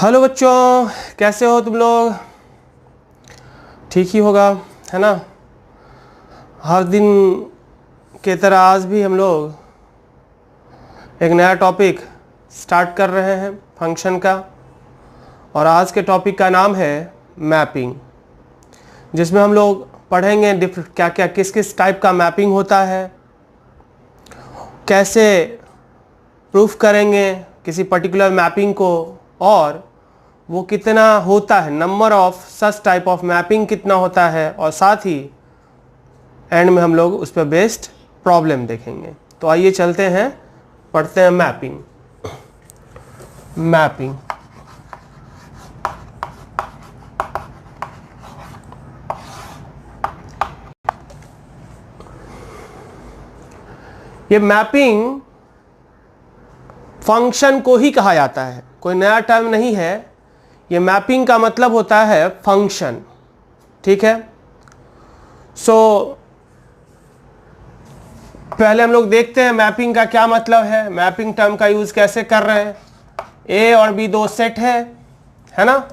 Hello बच्चों, कैसे हो तुम लोग? ठीक ही होगा, है ना। हर दिन के तरह आज भी हम लोग एक नया टॉपिक स्टार्ट कर रहे हैं फंक्शन का। और आज के टॉपिक का नाम है मैपिंग, जिसमें हम लोग पढ़ेंगे क्या क्या किस किस टाइप का मैपिंग होता है, कैसे प्रूफ करेंगे किसी पर्टिकुलर मैपिंग को, और वो कितना होता है, number of such type of mapping कितना होता है, और साथ ही एंड में हम लोग उस पर बेस्ड प्रॉब्लम देखेंगे। तो आइए चलते हैं, पढ़ते हैं मैपिंग। मैपिंग ये मैपिंग फंक्शन को ही कहा जाता है, कोई नया टर्म नहीं है। ये मैपिंग का मतलब होता है फंक्शन, ठीक है। पहले हम लोग देखते हैं मैपिंग का क्या मतलब है, मैपिंग टर्म का यूज कैसे कर रहे हैं। ए और बी दो सेट है ना।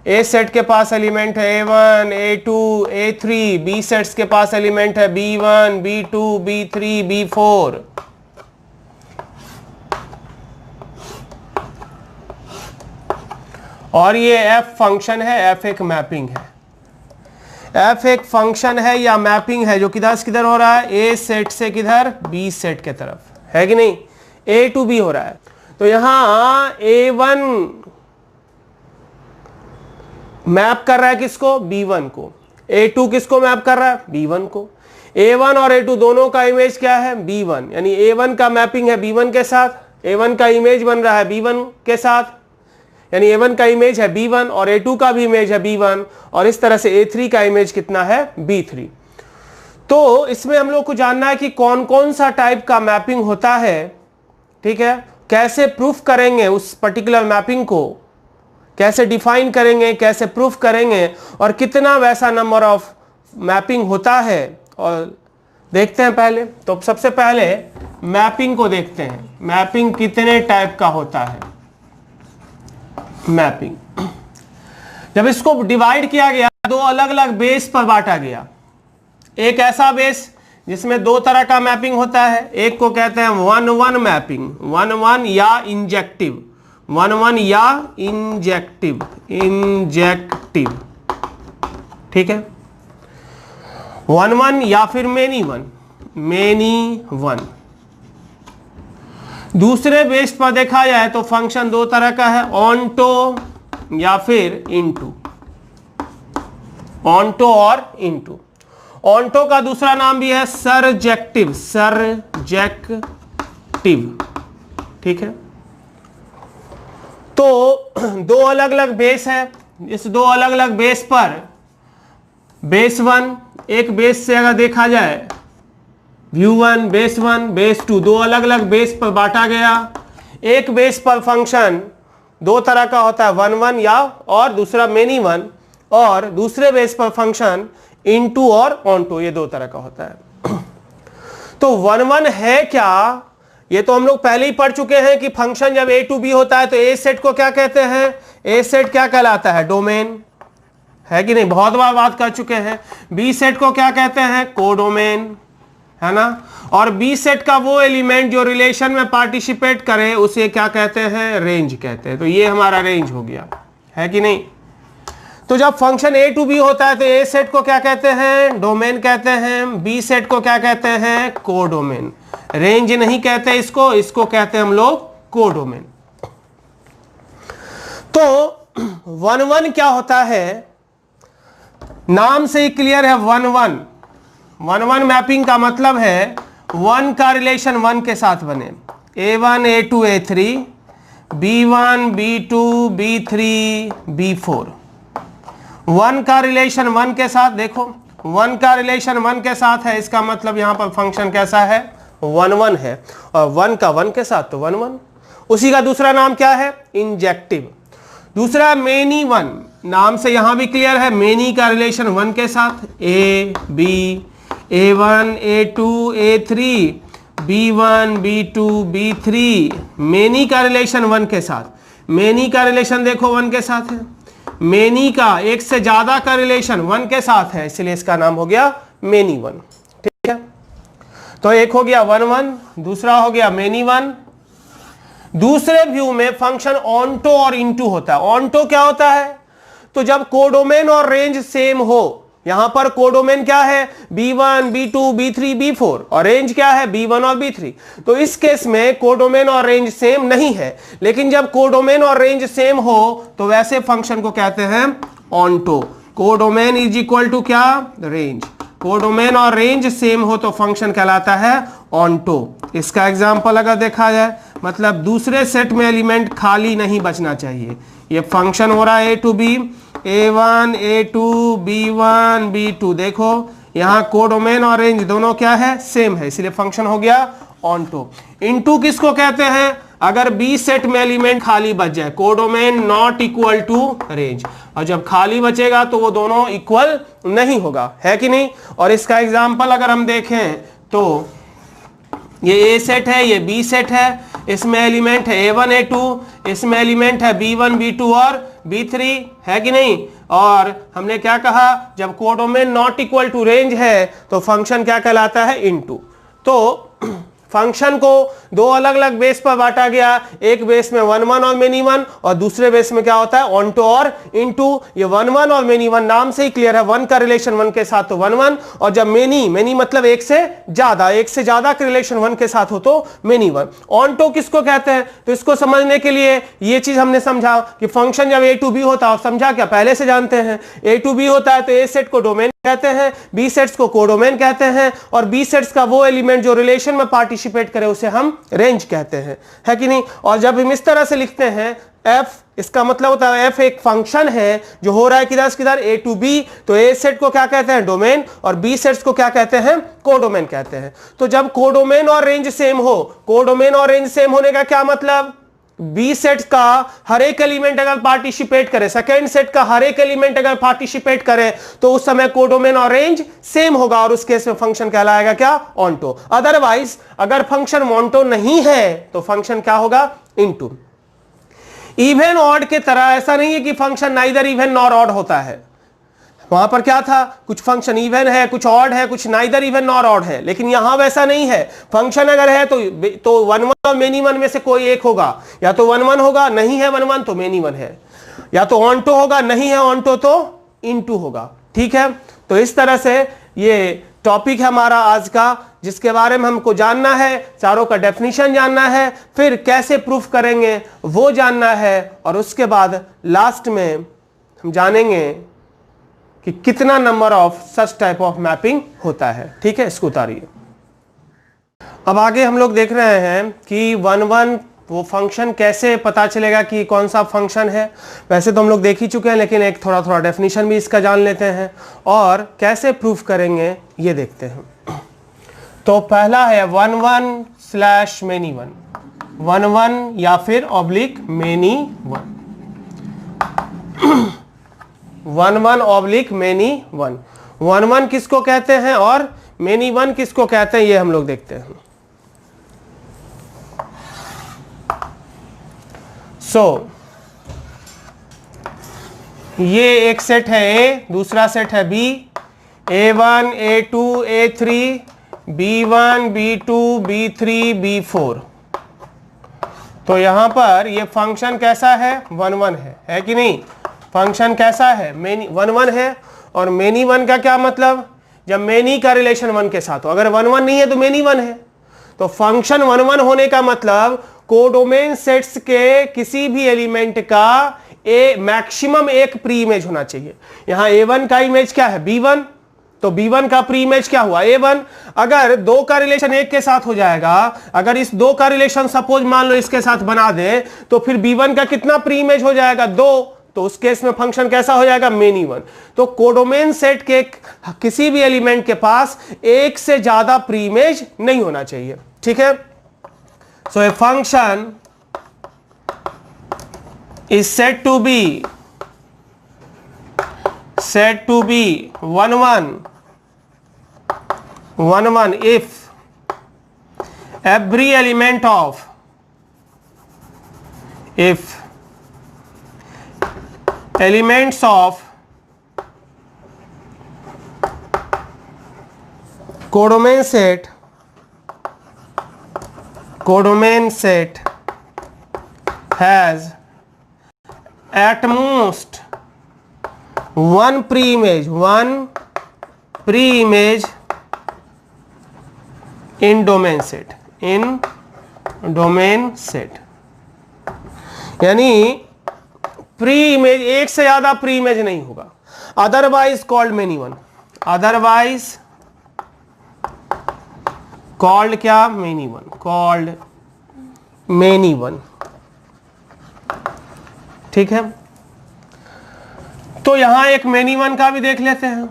ए सेट के पास एलिमेंट है A1, A2, A3, B sets के पास एलिमेंट है B1, B2, B3, B4। और ये f फंक्शन है, f एक मैपिंग है। f एक फंक्शन है या मैपिंग है जो किधर से किधर हो रहा है, a सेट से किधर, b सेट के तरफ, है कि नहीं। a टू b हो रहा है। तो यहां a1 मैप कर रहा है किसको, b1 को। a2 किसको मैप कर रहा है, b1 को। a1 और a2 दोनों का इमेज क्या है, b1, यानी a1 का मैपिंग है b1 के साथ, a1 का इमेज बन रहा है b1 के साथ, यानी A1 का इमेज है B1 और A2 का भी इमेज है B1, और इस तरह से A3 का इमेज कितना है, B3। तो इसमें हम लोग को जानना है कि कौन कौन सा टाइप का मैपिंग होता है, ठीक है। कैसे प्रूफ करेंगे उस पर्टिकुलर मैपिंग को, कैसे डिफाइन करेंगे, कैसे प्रूफ करेंगे, और कितना वैसा नंबर ऑफ मैपिंग होता है, और देखते हैं पहले। तो सबसे पहले मैपिंग को देखते हैं, मैपिंग कितने टाइप का होता है। मैपिंग जब इसको डिवाइड किया गया, दो अलग अलग बेस पर बांटा गया। एक ऐसा बेस जिसमें दो तरह का मैपिंग होता है, एक को कहते हैं 1-1 मैपिंग, 1-1 या इंजेक्टिव, 1-1 या इंजेक्टिव, ठीक है। 1-1 या फिर मेनी वन। दूसरे बेस पर देखा जाए तो फंक्शन दो तरह का है, ऑनटो या फिर इनटू, ऑनटो और इनटू। ऑनटो का दूसरा नाम भी है सरजेक्टिव, ठीक है। तो दो अलग अलग बेस है, इस दो अलग अलग बेस पर बेस 1, एक बेस से अगर देखा जाए व्यू 1, बेस 2, दो अलग अलग बेस पर बांटा गया। एक बेस पर फंक्शन दो तरह का होता है, 1-1 या और दूसरा मेनी वन, और दूसरे बेस पर फंक्शन इनटू और ऑनटू, ये दो तरह का होता है। तो 1-1 है क्या, ये तो हम लोग पहले ही पढ़ चुके हैं कि फंक्शन जब A to B होता है तो A सेट को क्या कहते हैं, A सेट क्या कहलाता है, डोमेन, है कि नहीं, बहुत बार बात कर चुके हैं। B सेट को क्या कहते हैं, कोडोमेन, है ना। और बी सेट का वो एलिमेंट जो रिलेशन में पार्टिसिपेट करे उसे क्या कहते हैं, रेंज कहते हैं। तो ये हमारा रेंज हो गया, है कि नहीं। तो जब फंक्शन A to B होता है तो A सेट को क्या कहते हैं, डोमेन कहते हैं, बी सेट को क्या कहते हैं, कोडोमेन। रेंज नहीं कहते इसको कहते हैं हम लोग कोडोमेन। तो 1-1 क्या होता है, नाम से ही क्लियर है। 1-1 मैपिंग का मतलब है 1 का रिलेशन 1 के साथ बने, A1, A2, A3, B1, B2, B3, B4। 1 का रिलेशन 1 के साथ, देखो 1 का रिलेशन 1 के साथ है, इसका मतलब यहां पर फंक्शन कैसा है, 1-1 है। और 1 का 1 के साथ तो 1-1। उसी का दूसरा नाम क्या है, इंजेक्टिव। दूसरा मेनी वन, नाम से यहां भी क्लियर है, मेनी का रिलेशन 1 के साथ, A, B, A1, A2, A3, B1, B2, B3, many का रिलेशन 1 के साथ। मेनी का रिलेशन देखो 1 के साथ है, मेनी का एक से ज्यादा का रिलेशन 1 के साथ है, इसलिए इसका नाम हो गया मेनी 1। ठीक है, तो एक हो गया 1 1, दूसरा हो गया मेनी 1। दूसरे व्यू में फंक्शन ऑनटो और इनटू होता है। ऑनटो क्या होता है? तो जब कोडोमेन और रेंज सेम हो, यहां पर कोडोमेन क्या है? B1, B2, B3, B4 और रेंज क्या है? B1 और B3। तो इस केस में कोडोमेन और रेंज सेम नहीं है, लेकिन जब कोडोमेन और रेंज सेम हो तो वैसे फंक्शन को कहते हैं onto. Codomain is equal to क्या? रेंज। कोडोमेन और रेंज सेम हो तो फंक्शन कहलाता है ऑनटो। इसका एग्जांपल अगर देखा जाए, मतलब दूसरे सेट में एलिमेंट खाली नहीं बचना चाहिए। ये फंक्शन हो रहा है A to B, A1, A2, B1, B2। देखो यहां कोडोमेन और रेंज दोनों क्या है? सेम है, इसलिए फंक्शन हो गया ऑनटो। इनटू किसको कहते हैं? अगर बी सेट में एलिमेंट खाली बच जाए, codomain not equal to range, और जब खाली बचेगा तो वो दोनों इक्वल नहीं होगा, है कि नहीं? और इसका एग्जांपल अगर हम देखें तो ये ए सेट है, ये बी सेट है, इसमें एलिमेंट है A1, A2, इसमें एलिमेंट है B1, B2 और B3, है कि नहीं? और हमने क्या कहा? जब codomain not equal to range है तो फंक्शन क्या कहलाता है? इनटू। तो फंक्शन को दो अलग अलग बेस पर बांटा गया, एक बेस में 1 1 और मेनी 1, और दूसरे बेस में क्या होता है? ऑनटो और इनटू। ये 1 1 और मेनी 1 नाम से ही क्लियर है, 1 का रिलेशन 1 के साथ तो 1 1, और जब मेनी मतलब एक से ज्यादा का रिलेशन 1 के साथ हो तो मेनी 1। ऑनटो किसको कहते हैं? तो इसको समझने के लिए ये चीज हमने समझा कि फंक्शन जब A to B होता है, समझा क्या? पहले से जानते हैं, A to B होता है तो A सेट को डोमेन कहते हैं, बी सेट्स को कोडोमेन कहते हैं, और बी सेट्स का वो एलिमेंट जो रिलेशन में पार्टिसिपेट करे उसे हम रेंज कहते हैं, है कि नहीं? और जब हम इस तरह से लिखते हैं f, इसका मतलब होता है f एक फंक्शन है जो हो रहा है किधर से किधर? A to B। तो A सेट को क्या कहते हैं? डोमेन, और B सेट्स को क्या कहते हैं? कोडोमेन कहते हैं। तो जब कोडोमेन और रेंज सेम हो, कोडोमेन और रेंज सेम होने का क्या मतलब? बी सेट का हर एक एलिमेंट अगर पार्टिसिपेट करे, सेकेंड सेट का हर एक एलिमेंट अगर पार्टिसिपेट करे, तो उस समय कोडोमेन और रेंज सेम होगा, और उस केस में फंक्शन कहलाएगा क्या? ऑनटो। अदरवाइज अगर फंक्शन ऑनटो नहीं है तो फंक्शन क्या होगा? इनटू। इवन ऑड के तरह ऐसा नहीं है कि function neither even nor odd होता है। वहां पर क्या था? कुछ फंक्शन इवन है, कुछ ऑड है, कुछ नाइदर इवन नॉर ऑड है, लेकिन यहां वैसा नहीं है। फंक्शन अगर है तो 1 1 और मेनी 1 में से कोई एक होगा, या तो 1 1 होगा, नहीं है 1 1 तो मेनी 1 है, या तो ऑनटो होगा, नहीं है ऑनटो तो इनटू होगा। ठीक है, तो इस तरह से ये टॉपिक है हमारा आज का, जिसके बारे में हमको जानना है, चारों का डेफिनेशन जानना है, फिर कैसे प्रूफ करेंगे वो जानना है, और उसके बाद लास्ट में हम जानेंगे कि कितना number of such type of mapping होता है। ठीक है, इसको उतारिए। अब आगे हम लोग देख रहे हैं कि 1 1 वो फंक्शन कैसे पता चलेगा कि कौन सा फंक्शन है। वैसे तो हम लोग देख ही चुके हैं, लेकिन एक थोड़ा डेफिनेशन भी इसका जान लेते हैं, और कैसे प्रूफ करेंगे ये देखते हैं। तो पहला है 1 1 / मेनी 1, 1 1 या फिर ऑब्लिक मेनी 1, 1 1 ऑब्लिक मेनी 1। 1 1 किसको कहते हैं और मेनी 1 किसको कहते हैं, ये हम लोग देखते हैं। ये एक सेट है A, दूसरा सेट है B, A1, A2, A3, B1, B2, B3, B4। तो यहां पर ये फंक्शन कैसा है? 1 1 है कि नहीं? फंक्शन कैसा है? मेनी 1 1 है। और मेनी 1 का क्या मतलब? जब मेनी का रिलेशन 1 के साथ हो, अगर 1 1 नहीं है तो मेनी 1 है। तो फंक्शन 1 1 होने का मतलब कोडोमेन सेट्स के किसी भी एलिमेंट का मैक्सिमम एक प्री इमेज होना चाहिए। यहां A1 का इमेज क्या है? B1, तो B1 का प्री इमेज क्या हुआ? A1। अगर 2 का रिलेशन 1 के साथ हो जाएगा, अगर इस 2 का रिलेशन सपोज मान लो इसके साथ बना दे, तो फिर B1 का कितना प्री इमेज हो जाएगा? 2। तो उस केस में फंक्शन कैसा हो जाएगा? मेनी 1। तो कोडोमेन सेट के किसी भी एलिमेंट के पास एक से ज्यादा प्री इमेज नहीं होना चाहिए। ठीक है, so a function is said to be 1 1 if every element of elements of codomain set has at most one pre-image in domain set यानी प्री इमेज, एक से ज्यादा प्री इमेज नहीं होगा, otherwise called many one, otherwise called क्या, many one, called many one. ठीक है, तो यहां एक मेनी वन का भी देख लेते हैं।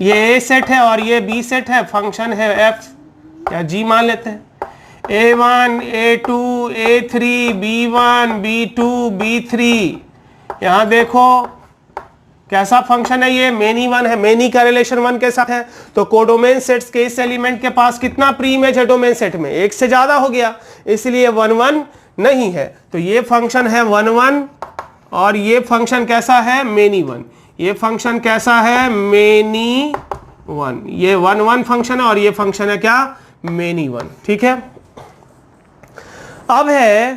ये ए सेट है और ये बी सेट है, फंक्शन है एफ या जी मान लेते हैं। A1 A2 A3 B1 B2 B3, यहां देखो कैसा फंक्शन है, ये मेनी वन है, मेनी का रिलेशन वन के साथ है। तो कोडोमेन सेट्स के इस एलिमेंट के पास कितना प्री इमेज है डोमेन सेट में, एक से ज्यादा हो गया, इसलिए 1 1 नहीं है। तो ये फंक्शन है 1 1 और ये फंक्शन कैसा है, मेनी वन। ये फंक्शन कैसा है, मेनी वन। ये 1 1 फंक्शन है और ये फंक्शन है क्या, मेनी वन। ठीक है, अब है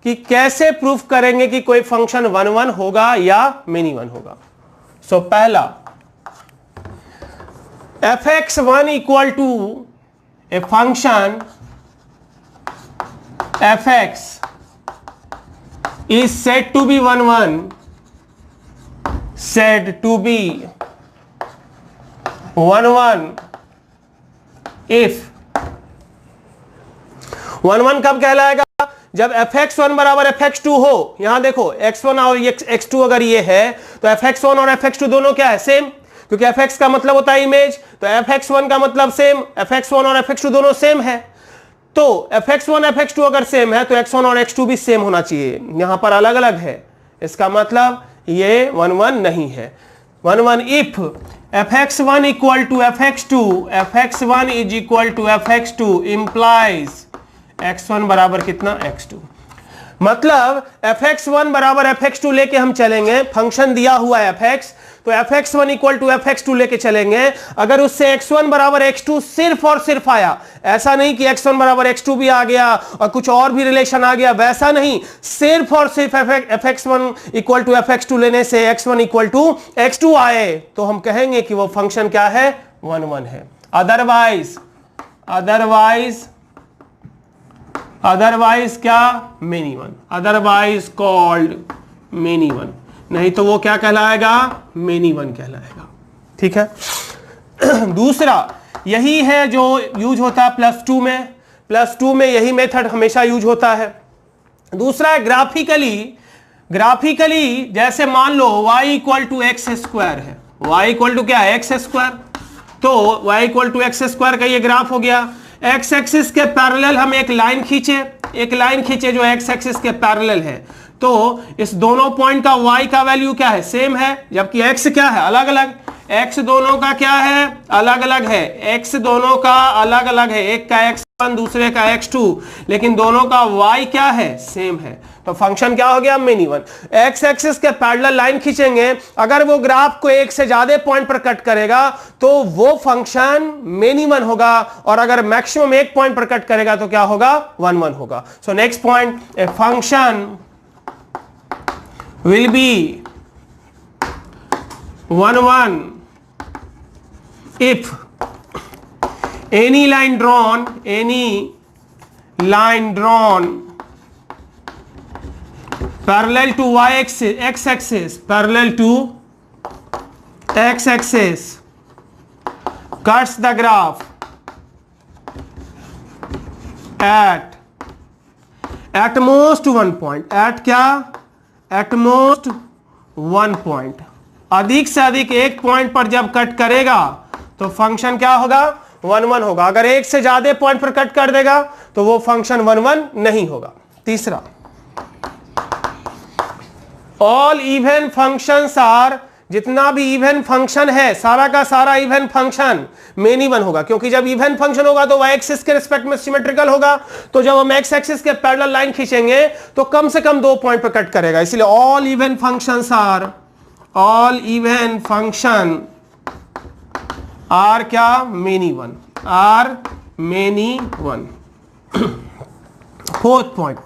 कि कैसे प्रूफ करेंगे कि कोई फंक्शन 1 1 होगा या मेनी वन होगा। सो पहला, fx1 equal to a function fx is said to be 1 1, said to be 1 1 if 1 1 कब कहलाएगा, जब fx1 बराबर fx2 हो। यहां देखो x1 और x2 अगर ये है तो fx1 और fx2 दोनों क्या है, सेम, क्योंकि fx का मतलब होता है इमेज, तो fx1 का मतलब सेम, fx1 और fx2 दोनों सेम है। तो fx1 fx2 अगर सेम है तो x1 और x2 भी सेम होना चाहिए, यहां पर अलग अलग है, इसका मतलब ये 1 1 नहीं है। 1 1 if fx1 equal to fx2, fx1 is equal to fx2 implies x1 बराबर कितना, x2। मतलब fx1 बराबर fx2 लेके हम चलेंगे, फंक्शन दिया हुआ है fx, तो fx1 इक्वल टू fx2 लेके चलेंगे। अगर उससे x1 बराबर x2 सिर्फ और सिर्फ आया, ऐसा नहीं कि x1 बराबर x2 भी आ गया और कुछ और भी रिलेशन आ गया, वैसा नहीं, सिर्फ और सिर्फ fx1 इक्वल टू fx2 लेने से x1 इक्वल टू x2 आए, तो हम कहेंगे कि वो फंक्शन क्या है, 1 1 है। अदरवाइज क्या, many one, otherwise called many one, नहीं तो वो क्या कहलाएगा, मेनी वन कहलाएगा। ठीक है, दूसरा यही है जो यूज होता है प्लस टू में यही मेथड हमेशा यूज होता है। दूसरा है ग्राफिकली जैसे मान लो y equal to x square है, y इक्वल टू क्या है, एक्स स्क्वायर, तो y equal to x square का ये ग्राफ हो गया। एक्स एक्सिस के पैरेलल हम एक लाइन खींचे जो एक्स एक्सिस के पैरेलल है, तो इस दोनों पॉइंट का y का वैल्यू क्या है, सेम है, जबकि x क्या है, अलग अलग। x दोनों का क्या है, अलग अलग है, x दोनों का अलग अलग है, एक का x1 दूसरे का x2, लेकिन दोनों का y क्या है, सेम है। तो फंक्शन क्या हो गया, मेनी वन। एक्स एक्सिस के पैरेलल लाइन खींचेंगे, अगर वो ग्राफ को एक से ज्यादा पॉइंट पर कट करेगा तो वो फंक्शन मेनी वन होगा, और अगर मैक्सिमम एक पॉइंट पर कट करेगा तो क्या होगा, 1 1 होगा। So next point, a function will be 1 1 if any line drawn parallel to x axis cuts the graph at most 1 point, at most 1 point, अधिक से अधिक एक पॉइंट पर जब कट करेगा तो फंक्शन क्या होगा, 1 1 होगा। अगर एक से ज्यादा पॉइंट पर कट कर देगा तो वो फंक्शन 1 1 नहीं होगा। तीसरा, ऑल इवन फंक्शंस आर जितना भी इवन फंक्शन है सारा का सारा इवन फंक्शन मेन इवन होगा, क्योंकि जब इवन फंक्शन होगा तो y एक्सिस के रिस्पेक्ट में सिमेट्रिकल होगा, तो जब हम x एक्सिस के पैरेलल लाइन खींचेंगे तो कम से कम 2 पॉइंट पर कट करेगा, इसलिए ऑल इवन फंक्शन आर क्या मेन इवन, आर मेन इवन। फोर्थ पॉइंट,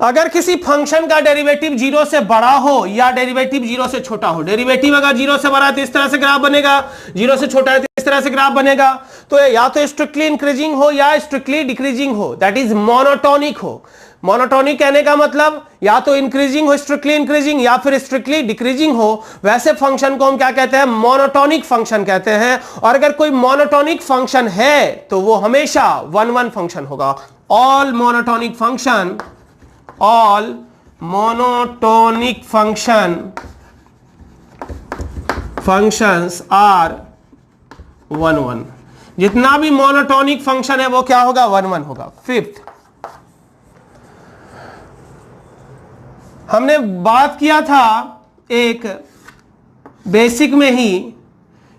अगर किसी फंक्शन का डेरिवेटिव 0 से बड़ा हो या डेरिवेटिव 0 से छोटा हो, डेरिवेटिव अगर 0 से बड़ा है तो इस तरह से ग्राफ बनेगा, 0 से छोटा है तो इस तरह से ग्राफ बनेगा, तो या तो स्ट्रिक्टली इंक्रीजिंग हो या स्ट्रिक्टली डिक्रीजिंग हो, दैट इज मोनोटोनिक हो। मोनोटोनिक कहने का मतलब या तो इंक्रीजिंग हो, स्ट्रिक्टली इंक्रीजिंग, या फिर स्ट्रिक्टली डिक्रीजिंग हो, वैसे फंक्शन को हम क्या कहते हैं, मोनोटोनिक फंक्शन कहते हैं। और अगर कोई मोनोटोनिक फंक्शन है तो वो हमेशा 1-1 फंक्शन होगा। ऑल मोनोटोनिक फंक्शंस आर 1-1, जितना भी मोनोटोनिक फंक्शन है वो क्या होगा, 1-1 होगा। फिफ्थ, हमने बात किया था एक बेसिक में ही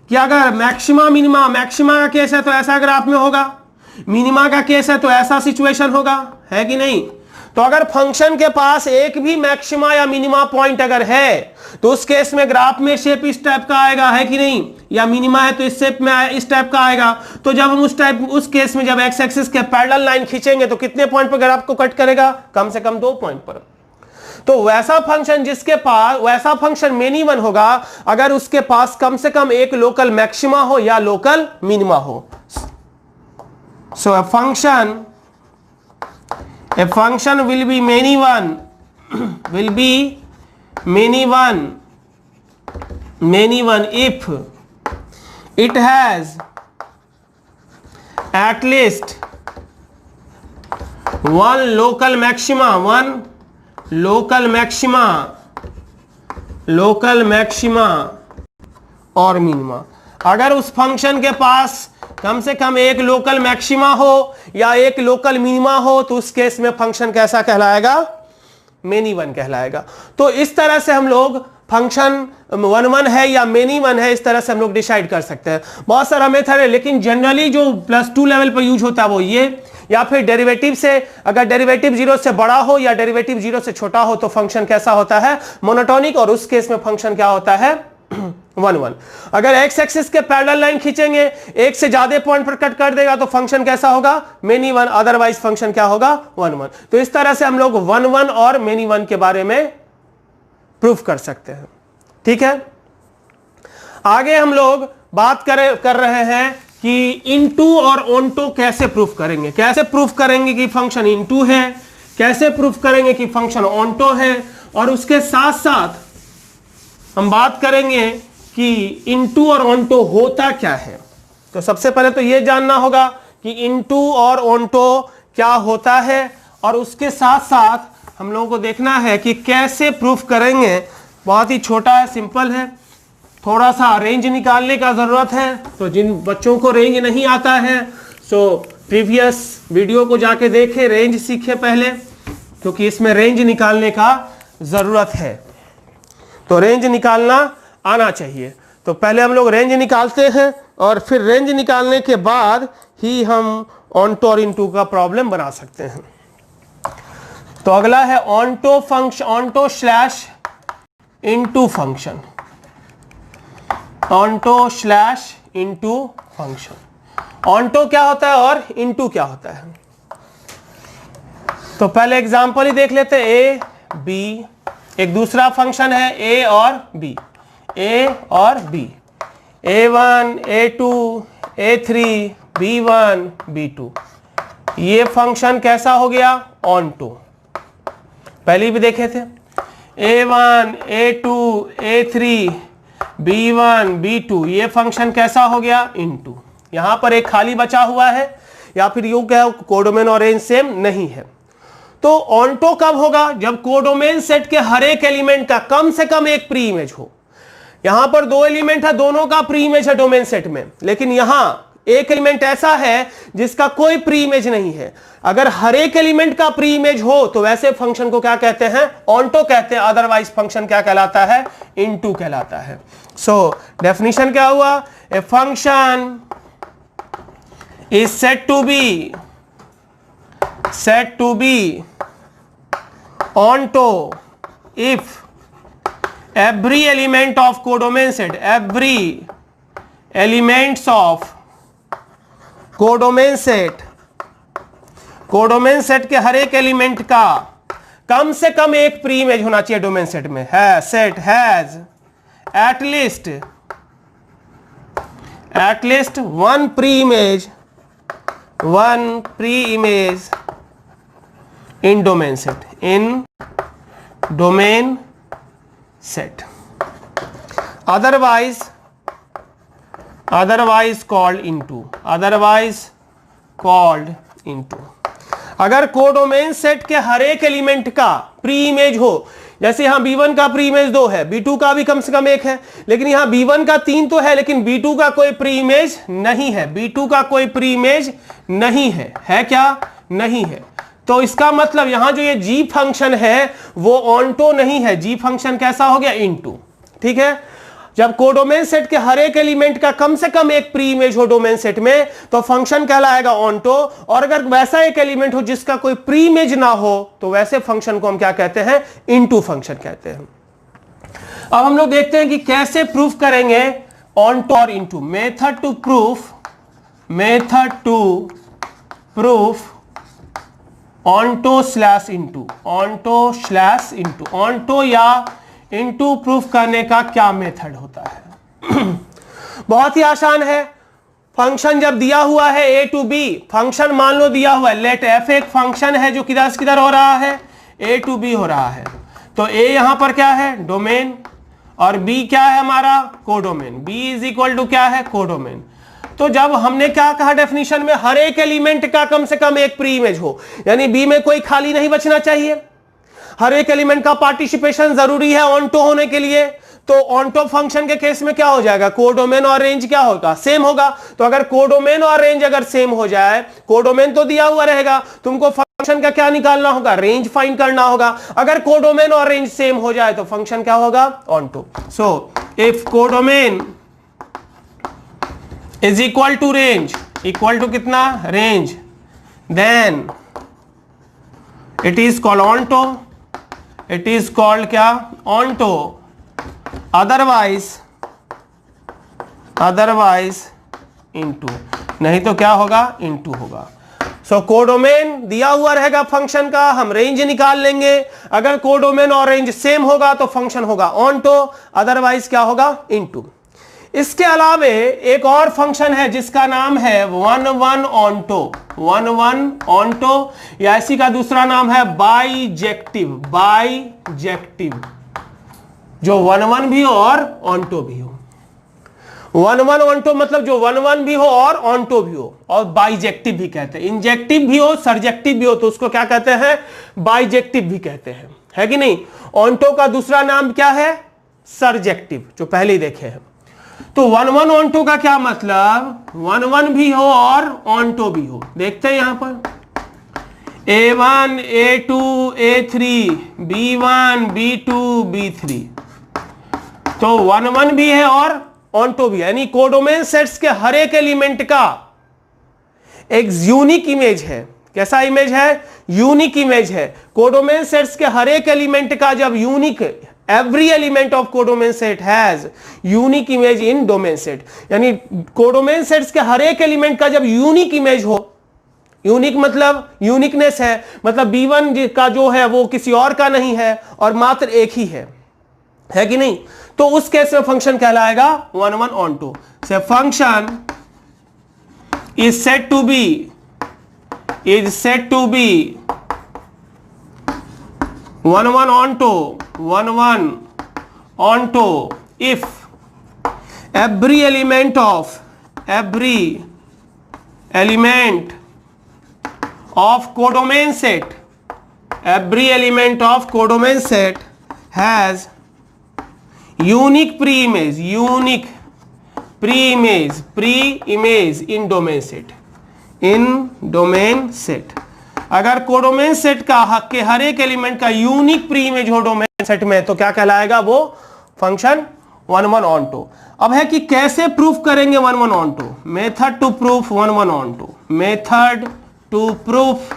कि अगर मैक्सिमा का केस है तो ऐसा ग्राफ में होगा, मिनिमा का केस है तो ऐसा सिचुएशन होगा, है कि नहीं। तो अगर फंक्शन के पास एक भी मैक्सिमा या मिनिमा पॉइंट अगर है तो उस केस में ग्राफ में शेप इस टाइप का आएगा, है कि नहीं, या मिनिमा है तो इस शेप में इस टाइप का आएगा। तो जब हम उस केस में जब एक्स एक्सिस के पैरेलल लाइन खींचेंगे तो कितने पॉइंट पर ग्राफ को कट करेगा, कम से कम 2 पॉइंट पर। तो वैसा फंक्शन जिसके पास वैसा फंक्शन मेन इवन होगा अगर उसके पास कम से कम एक लोकल मैक्सिमा हो या लोकल मिनिमा हो। सो a function will be many one if it has at least one local maxima और मिनिमा। अगर उस फंक्शन के पास कम से कम एक लोकल मैक्सिमा हो या एक लोकल मिनिमा हो तो उस केस में फंक्शन कैसा कहलाएगा, मेन इवन कहलाएगा। तो इस तरह से हम लोग फंक्शन 1-1 है या मेन इवन है, इस तरह से हम लोग डिसाइड कर सकते हैं। बहुत सारा मेथड है, लेकिन जनरली जो +2 लेवल पर यूज होता है वो ये, या फिर डेरिवेटिव से अगर डेरिवेटिव 0 से बड़ा हो या डेरिवेटिव 0 से छोटा हो तो फंक्शन कैसा होता है, मोनोटोनिक, और उस केस में फंक्शन क्या होता है, 1-1। अगर एक्स एक्सिस के पैरेलल लाइन खींचेंगे, एक से ज्यादा पॉइंट पर कट कर देगा तो फंक्शन कैसा होगा, मेन इवन, अदरवाइज फंक्शन क्या होगा, 1-1। तो इस तरह से हम लोग 1-1 और मेन इवन के बारे में प्रूफ कर सकते हैं। ठीक है, आगे हम लोग बात कर रहे हैं कि इनटू और ऑनटू कैसे प्रूफ करेंगे, कैसे प्रूफ करेंगे कि फंक्शन इनटू है, कैसे प्रूफ करेंगे कि फंक्शन ऑनटू है, और उसके साथ साथ हम बात करेंगे कि इनटू और ऑनटू होता क्या है। तो सबसे पहले तो यह जानना होगा कि इनटू और ऑनटू क्या होता है, और उसके साथ साथ हम लोगों को देखना है कि कैसे प्रूफ करेंगे। बहुत ही छोटा है, सिंपल है, थोड़ा सा रेंज निकालने का ज़रूरत है। तो जिन बच्चों को रेंज नहीं आता है सो प्रीवियस वीडियो को जाके देखें, रेंज सीखे पहले, क्योंकि इसमें रेंज निकालने का ज़रूरत है। तो रेंज निकालना आना चाहिए। तो पहले हम लोग रेंज निकालते हैं और फिर रेंज निकालने के बाद ही हम ऑनटू और इनटू का प्रॉब्लम बना सकते हैं। तो अगला है onto function, onto slash into function, onto slash into function. Onto क्या होता है और इनटू क्या होता है, तो पहले एग्जांपल ही देख लेते हैं। ए बी, एक दूसरा फंक्शन है ए और बी, ए और B, A1 A2 A3 B1 B2, ये फंक्शन कैसा हो गया, ऑनटू। पहले भी देखे थे A1 A2 A3 B1 B2, ये फंक्शन कैसा हो गया, इनटू। यहां पर एक खाली बचा हुआ है, या फिर यूं कहो कोडोमेन और रेंज सेम नहीं है। तो ऑनटू कब होगा, जब कोडोमेन सेट के हर एक एलिमेंट का कम से कम एक प्री इमेज हो। यहां पर 2 एलिमेंट है, दोनों का प्री इमेज है डोमेन सेट में, लेकिन यहां एक एलिमेंट ऐसा है जिसका कोई प्री इमेज नहीं है। अगर हर एक एलिमेंट का प्री इमेज हो तो वैसे फंक्शन को क्या कहते हैं, ऑन्टो कहते हैं, अदरवाइज फंक्शन क्या कहलाता है, इनटू कहलाता है। सो डेफिनेशन क्या हुआ, a function is said to be onto if every element of codomain set, every elements of codomain set के हर एक एलिमेंट का कम से कम एक प्री इमेज होना चाहिए डोमेन सेट में, है set has at least one pre image in domain set, otherwise called into। अगर कोडोमेन सेट के हर एक एलिमेंट का प्री इमेज हो, जैसे यहां B1 का प्री इमेज 2 है, B2 का भी कम से कम 1 है, लेकिन यहां B1 का 3 तो है, लेकिन B2 का कोई प्री इमेज नहीं है, B2 का कोई प्री इमेज नहीं है क्या, नहीं है। तो इसका मतलब यहां जो ये g फंक्शन है वो ऑन्टो नहीं है, g फंक्शन कैसा हो गया, इनटू। ठीक है, जब कोडोमेन सेट के हर एक एलिमेंट का कम से कम एक प्री इमेज हो डोमेन सेट में तो फंक्शन कहलाएगा ऑन्टो, और अगर वैसा एक एलिमेंट हो जिसका कोई प्री इमेज ना हो तो वैसे फंक्शन को हम क्या कहते हैं, इनटू फंक्शन कहते हैं। अब हम लोग देखते हैं कि कैसे प्रूफ करेंगे ऑन्टो और into. Method to proof onto slash into, onto या इनटू प्रूफ करने का क्या मेथड होता है। बहुत ही आसान है। फंक्शन जब दिया हुआ है a टू b, फंक्शन मान लो दिया हुआ है, लेट f एक फंक्शन है जो किधर से किधर हो रहा है, a टू b हो रहा है। तो a यहां पर क्या है, डोमेन, और b क्या है हमारा, codomain. b is equal to क्या है, कोडोमेन। तो जब हमने क्या कहा डेफिनेशन में, हर एक एलिमेंट का कम से कम एक प्री इमेज हो, यानी b में कोई खाली नहीं बचना चाहिए, हर एक एलिमेंट का पार्टिसिपेशन जरूरी है ऑन्टो होने के लिए। तो ऑन्टो फंक्शन के केस में क्या हो जाएगा, कोडोमेन और रेंज क्या होगा, सेम होगा। तो अगर कोडोमेन और रेंज अगर सेम हो जाए, कोडोमेन तो दिया हुआ रहेगा, तुमको फंक्शन का क्या निकालना होगा, रेंज फाइंड करना होगा। अगर कोडोमेन और रेंज सेम हो जाए तो फंक्शन क्या होगा, onto. So if codomain is equal to range, equal to कितना, range, then it is called onto, it is called क्या, ऑन्टो। अदरवाइज इनटू, नहीं तो क्या होगा, इनटू होगा। सो कोडोमेन दिया हुआ रहेगा फंक्शन का, हम रेंज निकाल लेंगे। अगर कोडोमेन और रेंज सेम होगा तो फंक्शन होगा ऑन्टो, अदरवाइज क्या होगा, इनटू। इसके अलावे एक और फंक्शन है जिसका नाम है 1 ऑन्टो, या इसी का दूसरा नाम है बाइजेक्टिव, जो 1 भी हो और ऑन्टो भी हो। 1 ऑन्टो मतलब जो 1 भी हो और ऑन्टो भी हो, और बाइजेक्टिव भी कहते हैं। इंजेक्टिव भी हो, सरजेक्टिव भी हो तो उसको क्या कहते हैं, बाइजेक्टिव भी कहते हैं, है कि नहीं। ऑन्टो का दूसरा नाम क्या है, सरजेक्टिव, जो पहले ही देखे हैं। तो 1 ऑन्टो का क्या मतलब, 1 भी हो और ऑन्टो भी हो। देखते हैं यहां पर A1 A2 A3 B1 B2 B3, तो 1 भी है और ऑन्टो भी है, यानी कोडोमेन सेट्स के हर एक एलिमेंट का एक यूनिक इमेज है। कैसा इमेज है, यूनिक इमेज है। कोडोमेन सेट्स के हर एक एलिमेंट का जब unique, every element of codomain set has unique image in domain set, यानी कोडोमेन सेट्स के हर एक एलिमेंट का जब यूनिक इमेज हो, यूनिक मतलब यूनिकनेस है, मतलब B1 का जो है वो किसी और का नहीं है और मात्र एक ही है कि नहीं। तो उस केस में फंक्शन कहलाएगा 1 ऑन्टो। से function is said to be 1 onto if every element of codomain set has unique pre image in domain set, in domain set. अगर कोडोमेन सेट के हर एक एलिमेंट का यूनिक प्री इमेज हो domain set में तो क्या कहलाएगा वो फंक्शन 1 1 ऑन टू। अब है कि कैसे प्रूफ करेंगे 1 1 onto. Method to proof 1 1 onto, method to proof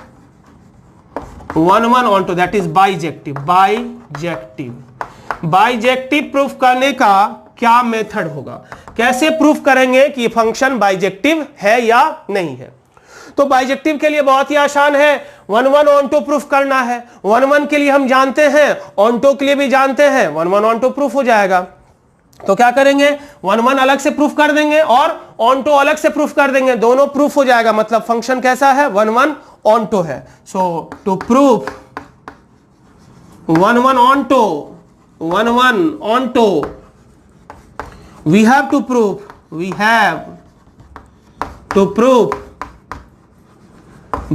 1 1 onto, that is bijective. Bijective proof करने का क्या मेथड होगा, कैसे प्रूफ करेंगे कि फंक्शन बाइजेक्टिव है या नहीं है। तो बाइजेक्टिव के लिए बहुत ही आसान है, 1 1 ऑन टू प्रूफ करना है। 1 1 के लिए हम जानते हैं, ऑन टू के लिए भी जानते हैं, 1 1 ऑन टू प्रूफ हो जाएगा। तो क्या करेंगे, 1 1 अलग से प्रूफ कर देंगे और ऑन टू अलग से प्रूफ कर देंगे, दोनों प्रूफ हो जाएगा। मतलब फंक्शन कैसा है, 1 1 ऑन टू है। So to proof 1 1 onto, 1 1 onto, we have to prove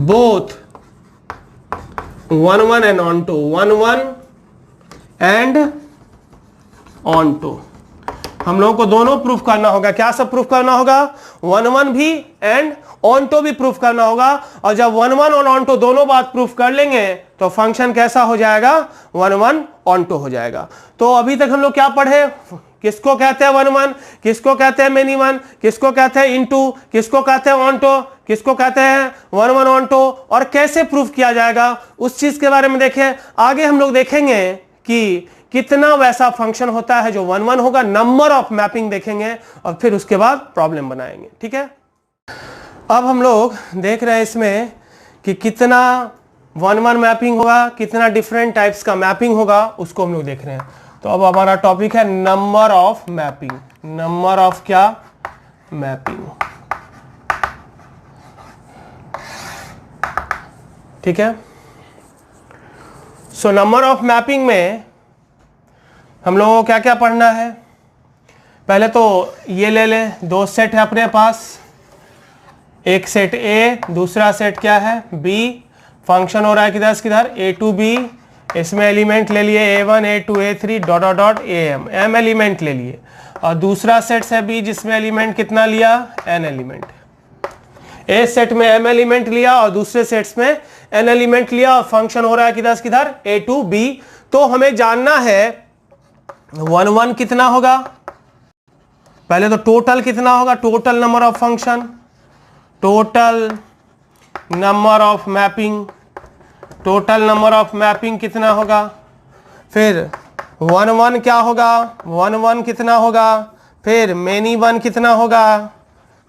both 1 1 and on to, 1 1 and on to। हम लोगों को दोनों प्रूफ करना होगा। क्या सब प्रूफ करना होगा, 1 1 भी एंड ऑन टू भी प्रूफ करना होगा। और जब 1 1 और ऑन टू दोनों बात प्रूफ कर लेंगे तो फंक्शन कैसा हो जाएगा, 1 1 ऑन टू हो जाएगा। तो अभी तक हम लोग क्या पढ़े, किसको कहते हैं 1 1, किसको कहते हैं मेनी वन, किसको कहते हैं इनटू, किसको कहते हैं ऑन टू, किसको कहते हैं 1 1 ऑन टू, और कैसे प्रूफ किया जाएगा उस चीज के बारे में देखें। आगे हम लोग देखेंगे कि कितना वैसा फंक्शन होता है जो 1 1 होगा, नंबर ऑफ मैपिंग देखेंगे और फिर उसके बाद प्रॉब्लम बनाएंगे। ठीक है, अब हम लोग देख रहे हैं इसमें कि कितना 1 1 मैपिंग होगा, कितना डिफरेंट टाइप्स का मैपिंग होगा, उसको हम लोग देख रहे हैं। तो अब हमारा टॉपिक है number of mapping. Number of क्या, मैपिंग। ठीक है, सो नंबर ऑफ मैपिंग में हम लोगों को क्या क्या पढ़ना है। पहले तो ये ले लें, दो सेट है अपने पास, एक सेट ए, दूसरा सेट क्या है बी। फंक्शन हो रहा है किधर से किधर, ए टू बी। इसमें एलिमेंट ले लिए a1 a2 a3 dot dot dot am, m element ले लिए। और दूसरा सेट है b जिसमें एलिमेंट कितना लिया, n एलिमेंट। ए सेट में m एलिमेंट लिया और दूसरे सेट्स में n एलिमेंट लिया और फंक्शन हो रहा है किधर से किधर, a टू b। तो हमें जानना है 1 1 कितना होगा, पहले तो टोटल कितना होगा, total number of function, total number of mapping, total number of mapping कितना होगा। फिर 1 1 क्या होगा, 1 1 कितना होगा। फिर मेनी वन कितना होगा,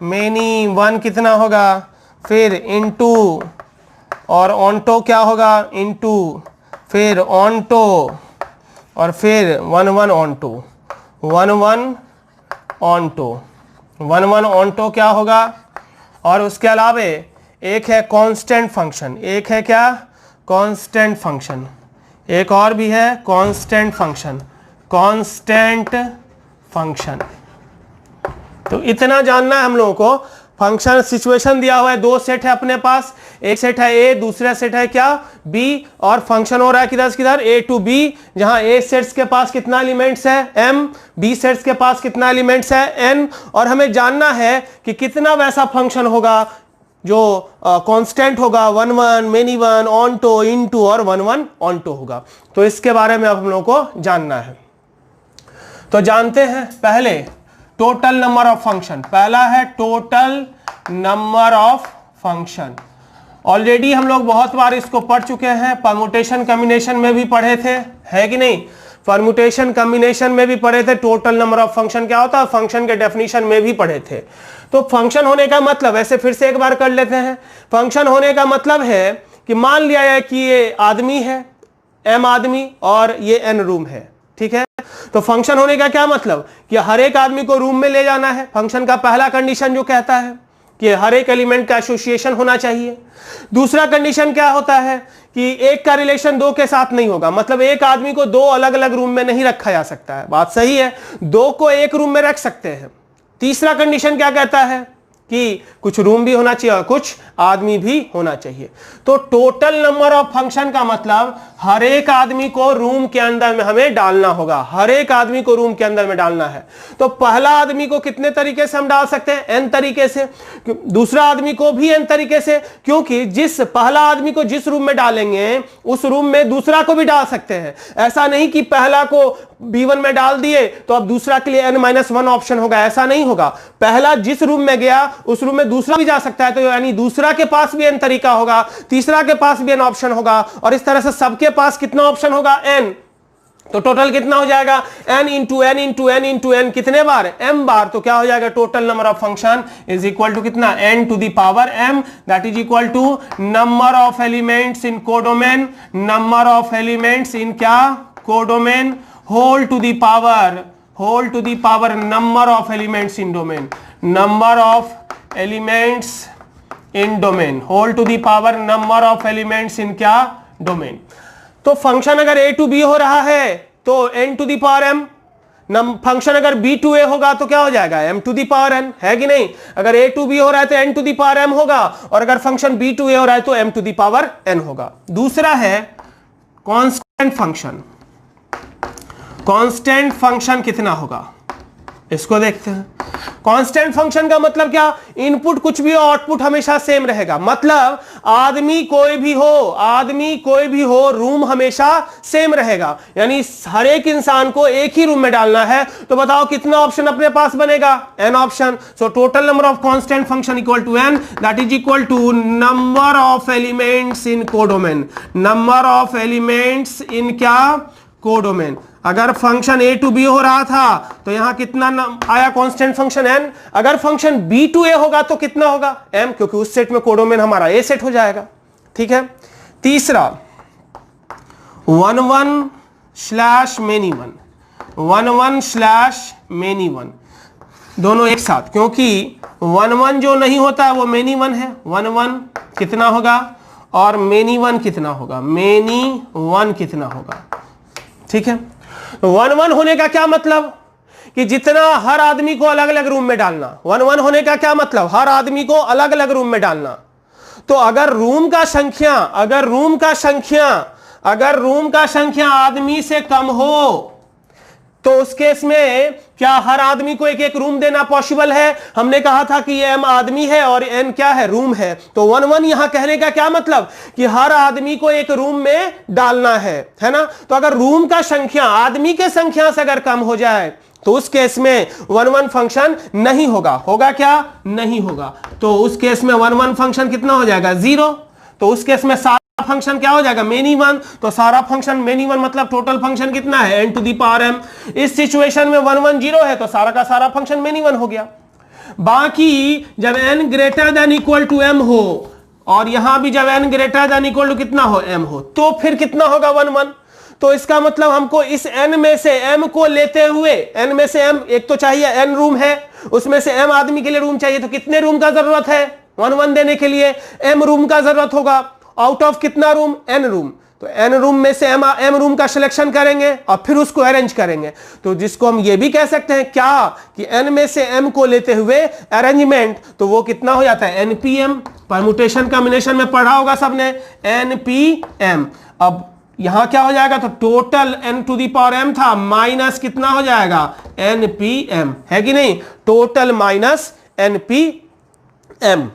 मेनी वन कितना होगा। फिर इनटू और ऑनटो क्या होगा, इनटू। फिर ऑनटो और फिर 1 1 ऑनटो, 1 1 ऑनटो, 1 1 ऑनटो क्या होगा। और उसके अलावा एक है कांस्टेंट फंक्शन, एक है क्या, कांस्टेंट फंक्शन। एक और भी है कांस्टेंट फंक्शन, कांस्टेंट फंक्शन। तो इतना जानना है हम लोगों को। फंक्शन सिचुएशन दिया हुआ है, दो सेट है अपने पास, एक सेट है ए, दूसरा सेट है क्या बी। और फंक्शन हो रहा है किधर से किधर, ए टू बी, जहां ए सेट्स के पास कितना एलिमेंट्स है m, बी सेट्स के पास कितना एलिमेंट्स है n। और हमें जानना है कि कितना वैसा फंक्शन होगा जो कांस्टेंट होगा, 1 1 many one, onto, into और 1 1 ऑन टू होगा। तो इसके बारे में अब हम लोग को जानना है। तो जानते हैं पहले टोटल नंबर ऑफ फंक्शन। पहला है total number of function. Already हम लोग बहुत बार इसको पढ़ चुके हैं, परम्यूटेशन कॉम्बिनेशन में भी पढ़े थे, है कि नहीं। परम्यूटेशन कॉम्बिनेशन में भी पढ़े थे टोटल नंबर ऑफ फंक्शन क्या होता है, फंक्शन के डेफिनेशन में भी पढ़े थे। तो फंक्शन होने का मतलब, ऐसे फिर से एक बार कर लेते हैं। फंक्शन होने का मतलब है कि मान लिया है कि ये आदमी है, m आदमी, और ये n रूम है, ठीक है। तो फंक्शन होने का क्या मतलब कि हर एक आदमी को रूम में ले जाना है। फंक्शन का पहला कंडीशन जो कहता है कि हर एक एलिमेंट का एसोसिएशन होना चाहिए। दूसरा कंडीशन क्या होता है कि एक का रिलेशन दो के साथ नहीं होगा, मतलब एक आदमी को दो अलग अलग रूम में नहीं रखा जा सकता है। बात सही है, दो को एक रूम में रख सकते हैं। तीसरा कंडीशन क्या कहता है कि कुछ रूम भी होना चाहिए और कुछ आदमी भी होना चाहिए। तो टोटल नंबर ऑफ फंक्शन का मतलब हर एक आदमी को रूम के अंदर में हमें डालना होगा, हर एक आदमी को रूम के अंदर में डालना है। तो पहला आदमी को कितने तरीके से हम डाल सकते हैं? n तरीके से। दूसरा आदमी को भी n तरीके से, क्योंकि जिस पहला आदमी को जिस रूम में डालेंगे उस रूम में दूसरा को भी डाल सकते हैं। ऐसा नहीं कि पहला को B1 में डाल दिए तो अब दूसरा के लिए n-1 ऑप्शन होगा, ऐसा नहीं होगा। पहला जिस रूम में गया उस रूम में दूसरा भी जा सकता है, तो यानी दूसरा के पास भी n तरीका होगा, तीसरा के पास भी n ऑप्शन होगा, और इस तरह से सबके पास कितना ऑप्शन होगा? n। तो टोटल कितना हो जाएगा? n into n into n into n, कितने बार? m बार। तो क्या हो जाएगा? Total number of function is equal to कितना? n to the power m, that is equal to number of elements in codomain, number of elements in क्या? Codomain, whole to the power number of elements in domain, number of elements in domain, whole to the power number of elements in क्या? Domain. तो function अगर a to b हो रहा है तो n to the power m, फंक्शन अगर b to a होगा तो क्या हो जाएगा? m to the power n, है कि नहीं? अगर a टू b हो रहा है तो n to the power m होगा, और अगर फंक्शन b टू a हो रहा है तो m to the power n होगा। दूसरा है कांस्टेंट फंक्शन। कांस्टेंट फंक्शन कितना होगा, इसको देखते हैं। कांस्टेंट फंक्शन का मतलब क्या? इनपुट कुछ भी हो, आउटपुट हमेशा सेम रहेगा। मतलब आदमी कोई भी हो, रूम हमेशा सेम रहेगा, यानी हर एक इंसान को एक ही रूम में डालना है। तो बताओ कितना ऑप्शन अपने पास बनेगा? n option. So total number of constant function equal to n, that is equal to number of elements in codomain, number of elements in क्या? कोडोमेन। अगर फंक्शन a टू b हो रहा था तो यहां कितना आया? Constant function n। अगर फंक्शन b टू a होगा तो कितना होगा? m, क्योंकि उस सेट में कोडोमेन हमारा a सेट हो जाएगा। ठीक है। तीसरा 1 slash many one, 1 slash many one, दोनों एक साथ, क्योंकि 1 जो नहीं होता है वो मेनी वन है। 1 कितना होगा और मेनी वन कितना होगा? मेनी वन कितना होगा? ठीक है। 1 होने का क्या मतलब? कि जितना हर आदमी को अलग अलग रूम में डालना। 1 होने का क्या मतलब? हर आदमी को अलग अलग रूम में डालना। तो अगर रूम का संख्या आदमी से कम हो तो उस केस में क्या हर आदमी को एक एक रूम देना पॉसिबल है? हमने कहा था कि ये m आदमी है और n क्या है? रूम है। तो 1 यहां कहने का क्या मतलब? कि हर आदमी को एक रूम में डालना है ना? तो अगर रूम का संख्या आदमी के संख्या से अगर कम हो जाए तो उस केस में 1 फंक्शन नहीं होगा। होगा क्या? नहीं होगा। तो उस केस में 1 फंक्शन कितना हो जाएगा? 0। तो उस केस में सारा फंक्शन क्या हो जाएगा? Many one. तो सारा फंक्शन मेनी वन मतलब टोटल फंक्शन कितना है? n to the power m। इस सिचुएशन में 1 0 है तो सारा का सारा फंक्शन मेनी वन हो गया। बाकी जब n greater than equal to m हो, और यहां भी जब n greater than equal to कितना हो? m हो, तो फिर कितना होगा? 1 तो इसका मतलब हमको इस n में से m को लेते हुए, n में से m एक तो चाहिए, n रूम है, उसमें से m आदमी के लिए रूम चाहिए, तो कितने रूम का जरूरत है? 1 देने के लिए m रूम का जरूरत होगा। आउट ऑफ कितना रूम? n room. तो n रूम में से m रूम का सिलेक्शन करेंगे और फिर उसको अरेंज करेंगे। तो जिसको हम ये भी कह सकते हैं क्या कि n में से m को लेते हुए अरेंजमेंट, तो वो कितना हो जाता है? npm। परमुटेशन कॉम्बिनेशन में पढ़ा होगा सबने, npm। अब यहां क्या हो जाएगा? तो total n to the power m था, माइनस कितना हो जाएगा? npm, है कि नहीं? Total minus npm।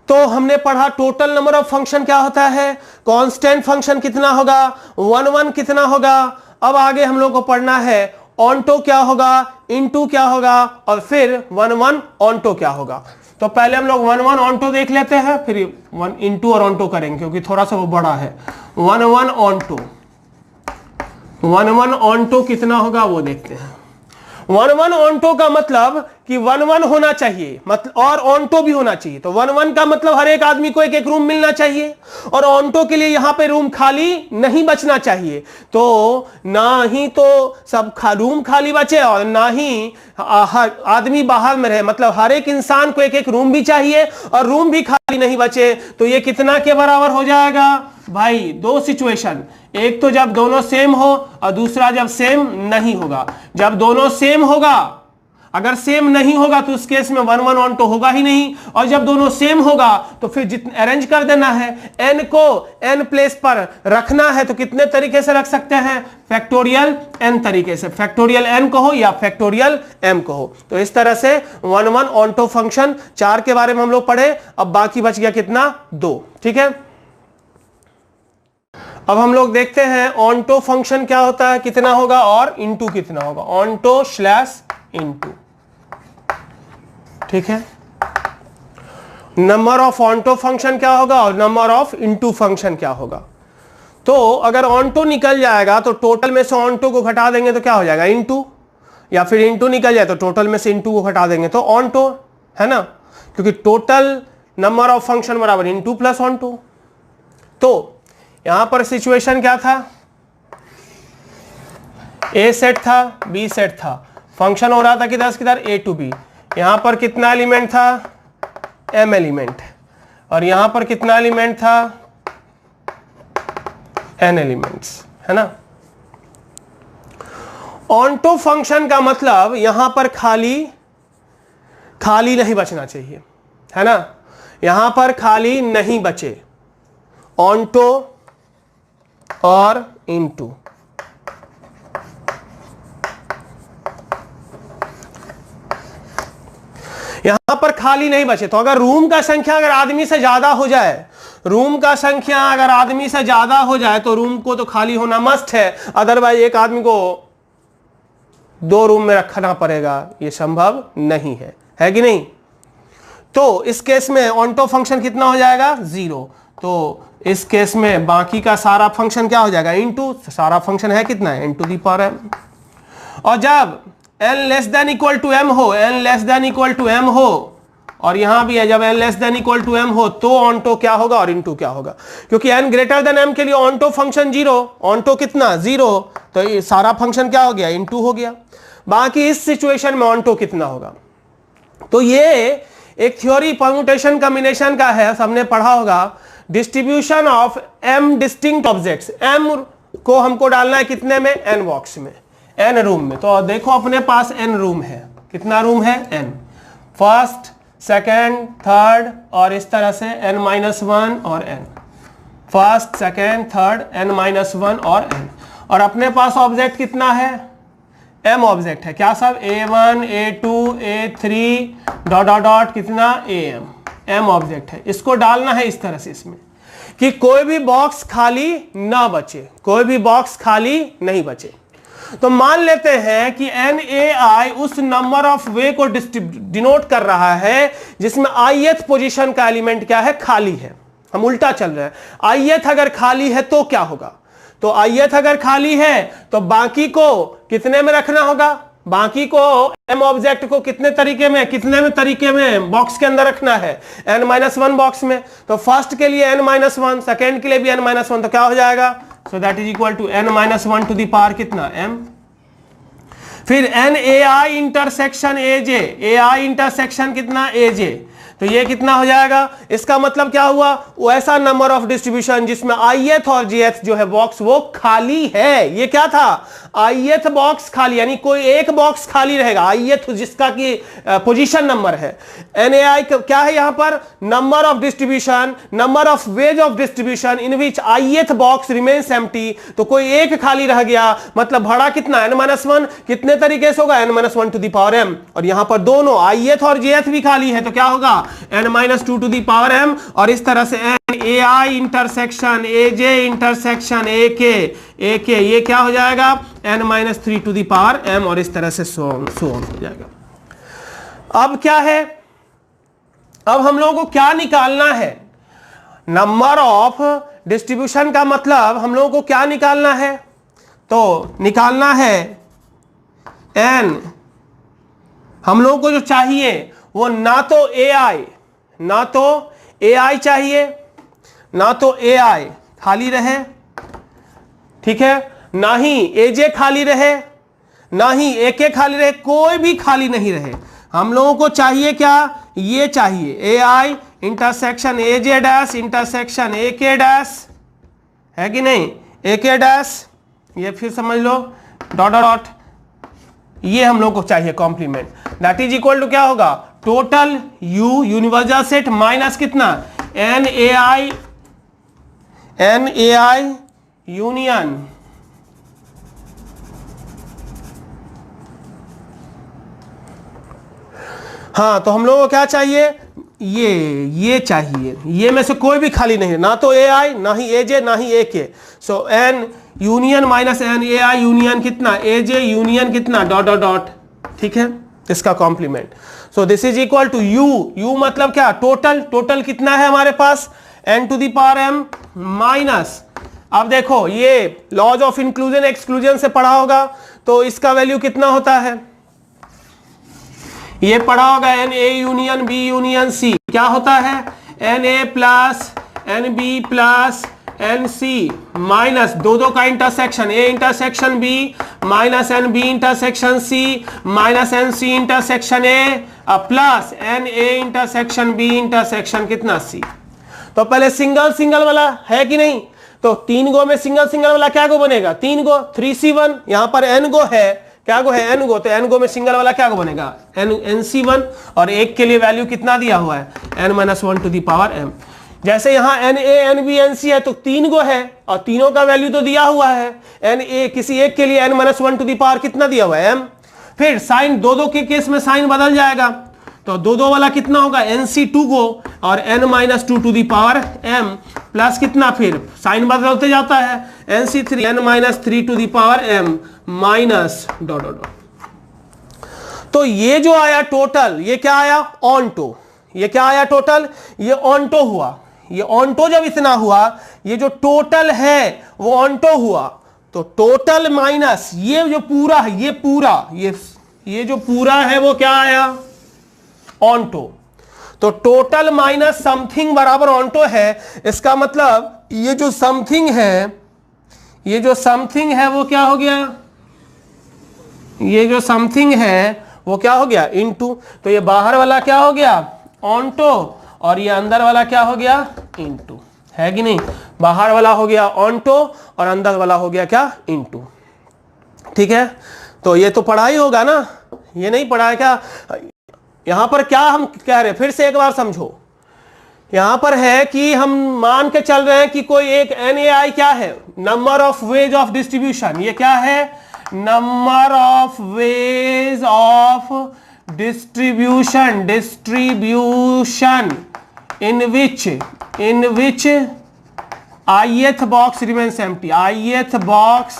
तो हमने पढ़ा टोटल नंबर ऑफ फंक्शन क्या होता है, कांस्टेंट फंक्शन कितना होगा, 1 कितना होगा। अब आगे हम लोग को पढ़ना है ऑनटो क्या होगा, इनटू क्या होगा, और फिर 1 ऑनटो क्या होगा। तो पहले हम लोग 1 ऑनटो देख लेते हैं, फिर 1 इनटू और ऑनटो करेंगे क्योंकि थोड़ा सा वो बड़ा है। 1 ऑनटो, 1 ऑनटो कितना होगा वो देखते हैं। 1 ऑनटो का मतलब कि 1 होना चाहिए, मतलब और ऑनटो भी होना चाहिए। तो 1 का मतलब हर एक आदमी को एक एक रूम मिलना चाहिए, और ऑनटो के लिए यहां पे रूम खाली नहीं बचना चाहिए। तो ना ही तो सब रूम खाली बचे और ना ही हर आदमी बाहर में रहे, मतलब हर एक इंसान को एक एक रूम भी चाहिए और रूम भी खाली नहीं बचे। तो ये कितना के बराबर हो जाएगा भाई? दो सिचुएशन, एक तो जब दोनों सेम हो और दूसरा जब सेम नहीं होगा। जब दोनों सेम होगा, अगर सेम नहीं होगा तो उस केस में 1 1 ऑन टू होगा ही नहीं, और जब दोनों सेम होगा तो फिर जितने अरेंज कर देना है, n को n प्लेस पर रखना है तो कितने तरीके से रख सकते हैं, फैक्टोरियल n तरीके से, फैक्टोरियल n कहो या फैक्टोरियल m कहो। तो इस तरह से 1 1 ऑन टू फंक्शन 4 के बारे में हम लोग पढ़े। अब बाकी बच गया कितना, 2। ठीक है, अब हम लोग देखते हैं ऑनटो फंक्शन क्या होता है, कितना होगा और इनटू कितना होगा, ऑनटो स्लैश इनटू। ठीक है, नंबर ऑफ ऑनटो फंक्शन क्या होगा और नंबर ऑफ इनटू फंक्शन क्या होगा। तो अगर ऑनटो निकल जाएगा तो टोटल में से ऑनटो को घटा देंगे तो क्या हो जाएगा, इनटू, या फिर इनटू निकल जाए तो टोटल में से इनटू को घटा देंगे तो ऑनटो, है ना, क्योंकि टोटल नंबर ऑफ फंक्शन बराबर इनटू प्लस ऑनटो। तो यहां पर सिचुएशन क्या था, ए सेट था, बी सेट था, फंक्शन हो रहा था किधर ए टू बी। यहां पर कितना एलिमेंट था, m एलिमेंट, और यहां पर कितना एलिमेंट था, n एलिमेंट्स, है ना। ऑनटो फंक्शन का मतलब यहां पर खाली नहीं बचना चाहिए, है ना, यहां पर खाली नहीं बचे, ऑनटो और इनटू। यहां पर खाली नहीं बचे तो अगर रूम का संख्या अगर आदमी से ज्यादा हो जाए, रूम का संख्या अगर आदमी से ज्यादा हो जाए तो रूम को तो खाली होना मस्ट है, अदरवाइज एक आदमी को 2 रूम में रखना पड़ेगा, यह संभव नहीं है कि नहीं। तो इस केस में ऑनटो फंक्शन कितना हो जाएगा, 0। तो इस केस में बाकी का सारा फंक्शन क्या हो जाएगा, इनटू, सारा फंक्शन है कितना है, n to the power m। और जब n less than equal to m हो, n less than equal to m हो, और यहां भी है जब n less than equal to m हो तो ऑनटो क्या होगा और इनटू क्या होगा, क्योंकि n ग्रेटर देन m के लिए ऑनटो फंक्शन 0, ऑनटो कितना 0, तो ये सारा फंक्शन क्या हो गया, इनटू हो गया। बाकी इस सिचुएशन में ऑनटो कितना होगा, तो ये एक थ्योरी परम्यूटेशन कॉम्बिनेशन का है, सबने पढ़ा होगा, distribution of m distinct objects. m को हमको डालना है कितने में, n बॉक्स में, n रूम में। तो देखो अपने पास n रूम है, कितना रूम है, n, फर्स्ट, सेकेंड, थर्ड, और इस तरह से n-1 और n, first, second, third, n-1 और n। और अपने पास ऑब्जेक्ट कितना है, m ऑब्जेक्ट है, क्या सब, a1 a2 a3 dot dot dot कितना, m ऑब्जेक्ट है। इसको डालना है इस तरह से इसमें कि कोई भी बॉक्स खाली ना बचे, कोई भी बॉक्स खाली नहीं बचे। तो मान लेते हैं कि NAI उस नंबर ऑफ वे को डिनोट कर रहा है जिसमें ith पोजीशन का एलिमेंट क्या है, खाली है। हम उल्टा चल रहे हैं, ith अगर खाली है तो क्या होगा, तो ith अगर खाली है तो बाकी को कितने में रखना होगा, बाकी को m ऑब्जेक्ट को कितने तरीके में बॉक्स के अंदर रखना है, n-1 बॉक्स में। तो फर्स्ट के लिए n-1, सेकेंड के लिए भी n-1, तो क्या हो जाएगा, so that is equal to n-1 to the power कितना, m। फिर NAI intersection AJ, AI intersection कितना, AJ, तो ये कितना हो जाएगा, इसका मतलब क्या हुआ, वो ऐसा नंबर ऑफ डिस्ट्रीब्यूशन जिसमें ith और jth जो है बॉक्स वो खाली है। ये क्या था, ith बॉक्स खाली, यानी कोई एक बॉक्स खाली रहेगा, ith जिसका की पोजीशन नंबर है। NAI क्या है यहाँ पर, number of distribution, number of ways of distribution in which ith box remains empty, तो कोई एक खाली रह गया, मतलब भाड़ा कितना, n-1, कितने तरीके से होगा, n-1 to the power m। और यहाँ पर दोनों ith और jth भी खाली है तो क्या होगा, n-2 to the power m। और इस तरह से NAI intersection AJ intersection AK, ये क्या हो जाएगा, n-3 to the power m, और इस तरह से सो ऑन हो जाएगा। अब क्या है, अब हम लोगों को क्या निकालना है, नंबर ऑफ डिस्ट्रीब्यूशन का मतलब हम लोगों को क्या निकालना है, तो निकालना है n, हम लोगों को जो चाहिए वो ना तो AI चाहिए, ना तो AI खाली रहे, ठीक है, ना ही AJ खाली रहे, ना ही AK खाली रहे, कोई भी खाली नहीं रहे। हम लोगों को चाहिए क्या, ये चाहिए AI intersection AJ dash intersection AK dash, है कि नहीं, AK डैश, ये फिर समझ लो, डॉट डॉट ये हम लोग को चाहिए complement, that is equal to क्या होगा, total U universal set minus कितना, एन ए आई यूनियन हाँ, तो हम लोगों को क्या चाहिए, ये चाहिए, ये में से कोई भी खाली नहीं है, ना तो ए आई ना ही ए जे ना ही A K, so N union minus N A I union कितना, ए जे यूनियन कितना, डॉट डॉट डॉट, ठीक है, इसका complement. So this is equal to U मतलब क्या, टोटल कितना है हमारे पास, N to the power M minus, अब देखो ये लॉज ऑफ इंक्लूजन एक्सक्लूजन से पढ़ा होगा, तो इसका वैल्यू कितना होता है, ये पढ़ा होगा N A union B union C, क्या होता है, N A plus N B plus N C minus दो का intersection, A intersection B minus N B intersection C minus N C intersection A plus N A intersection B intersection कितना C. तो पहले single वाला है कि नहीं, तो 3 गो में सिंगल वाला क्या गो बनेगा, 3 गो 3c1, यहां पर n गो है, क्या गो है, n गो, तो n गो में सिंगल वाला क्या गो बनेगा, nc1, और एक के लिए वैल्यू कितना दिया हुआ है, n-1 to the power m। जैसे यहां na nb nc है तो 3 गो है और तीनों का वैल्यू तो दिया हुआ है, na किसी एक के लिए n-1 टू दी पावर कितना दिया हुआ है m। फिर साइन दो के केस में साइन बदल जाएगा, तो दो वाला कितना होगा, nc2 गो और n-2 to the power m plus कितना, फिर साइन बदलते जाता है, nc3 n-3 to the power m minus dot dot dot. तो ये जो आया टोटल, ये क्या आया, ऑन्टो, ये क्या आया टोटल, ये ऑन्टो हुआ, ये ऑन्टो जब इतना हुआ, ये जो टोटल है वो ऑन्टो हुआ, तो टोटल माइनस ये जो पूरा है, ये जो पूरा है वो क्या आया, ऑन्टो। तो टोटल माइनस समथिंग बराबर ऑन्टो है, इसका मतलब ये जो समथिंग है वो क्या हो गया, ये जो समथिंग है वो क्या हो गया, इनटू, तो ये बाहर वाला क्या हो गया, ऑन्टो, और ये अंदर वाला क्या हो गया, इनटू, है कि नहीं, बाहर वाला हो गया ऑन्टो और अंदर वाला हो गया क्या, इनटू, ठीक है। तो ये तो पढ़ा ही होगा ना, ये नहीं पढ़ा है क्या, यहां पर क्या हम कह रहे हैं, फिर से एक बार समझो, यहां पर है कि हम मान के चल रहे हैं कि कोई एक NAI क्या है, number of ways of distribution, ये क्या है, number of ways of distribution in which ith box remains empty, ith box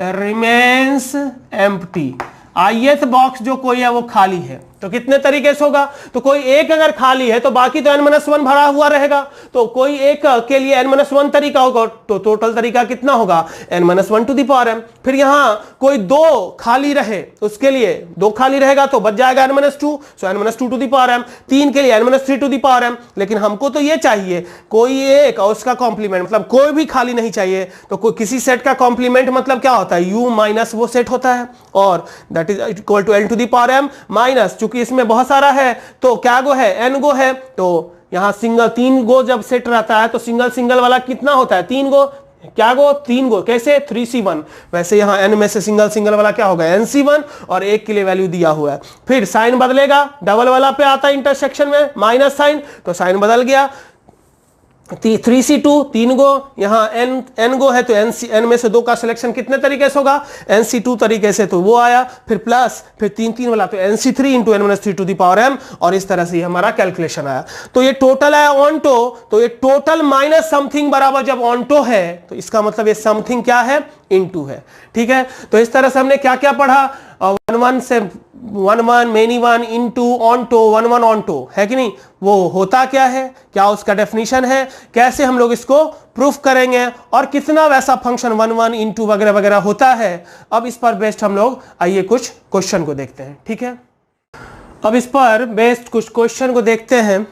remains empty, ith box जो कोई है वो खाली है, तो कितने तरीके से होगा, तो कोई एक अगर खाली है तो बाकी तो n-1 भरा हुआ रहेगा, तो कोई एक के लिए n-1 तरीका होगा, तो टोटल तरीका कितना होगा, n-1 to the power m। फिर यहां कोई 2 खाली रहे, उसके लिए 2 खाली रहेगा तो बच जाएगा n-2, so n-2 to the power m, 3 के लिए n-3 to the power m, लेकिन हमको तो ये चाहिए कोई एक और उसका कॉम्प्लीमेंट, मतलब कोई भी खाली नहीं चाहिए, तो कोई किसी सेट का कॉम्प्लीमेंट मतलब क्या होता है, u माइनस वो सेट होता है, और that is equal to n to the power m minus, चूंकि इसमें बहुत सारा है तो क्या गो है, n गो है, तो यहां सिंगल 3 गो जब सेट रहता है तो सिंगल वाला कितना होता है, 3 गो, क्या गो, 3 गो, कैसे 3c1, वैसे यहां n में से सिंगल वाला क्या होगा, nc1, और एक के लिए वैल्यू दिया हुआ है। फिर साइन बदलेगा, डबल वाला पे आता है इंटरसेक्शन में माइनस साइन, तो साइन बदल गया, 3c2 3 गो, यहाँ n गो है तो n में से 2 का सिलेक्शन कितने तरीके से होगा, nc2 तरीके से, तो वो आया, फिर प्लस, फिर 3 वाला तो nc3 into n-3 to the power m, और इस तरह से हमारा कैलकुलेशन आया। तो ये टोटल है ऑन्टो, तो ये टोटल माइनस समथिंग बराबर जब ऑन्टो है तो इसका मतलब ये समथिंग क्या है, इनटू है, ठीक है। तो इस तरह से हमने क्या क्या पढ़ा, 1 से 1 मेनी 1 इंटू ऑन्टो 1 ऑन्टो, है कि नहीं, वो होता क्या है, क्या उसका डेफिनेशन है, कैसे हम लोग इसको प्रूफ करेंगे, और कितना वैसा फंक्शन 1 इंटू वगैरह वगैरह होता है। अब इस पर बेस्ड हम लोग आइए कुछ क्वेश्चन को देखते हैं, ठीक है। अब इस पर बेस्ड कुछ क्वेश्चन को देखते हैं,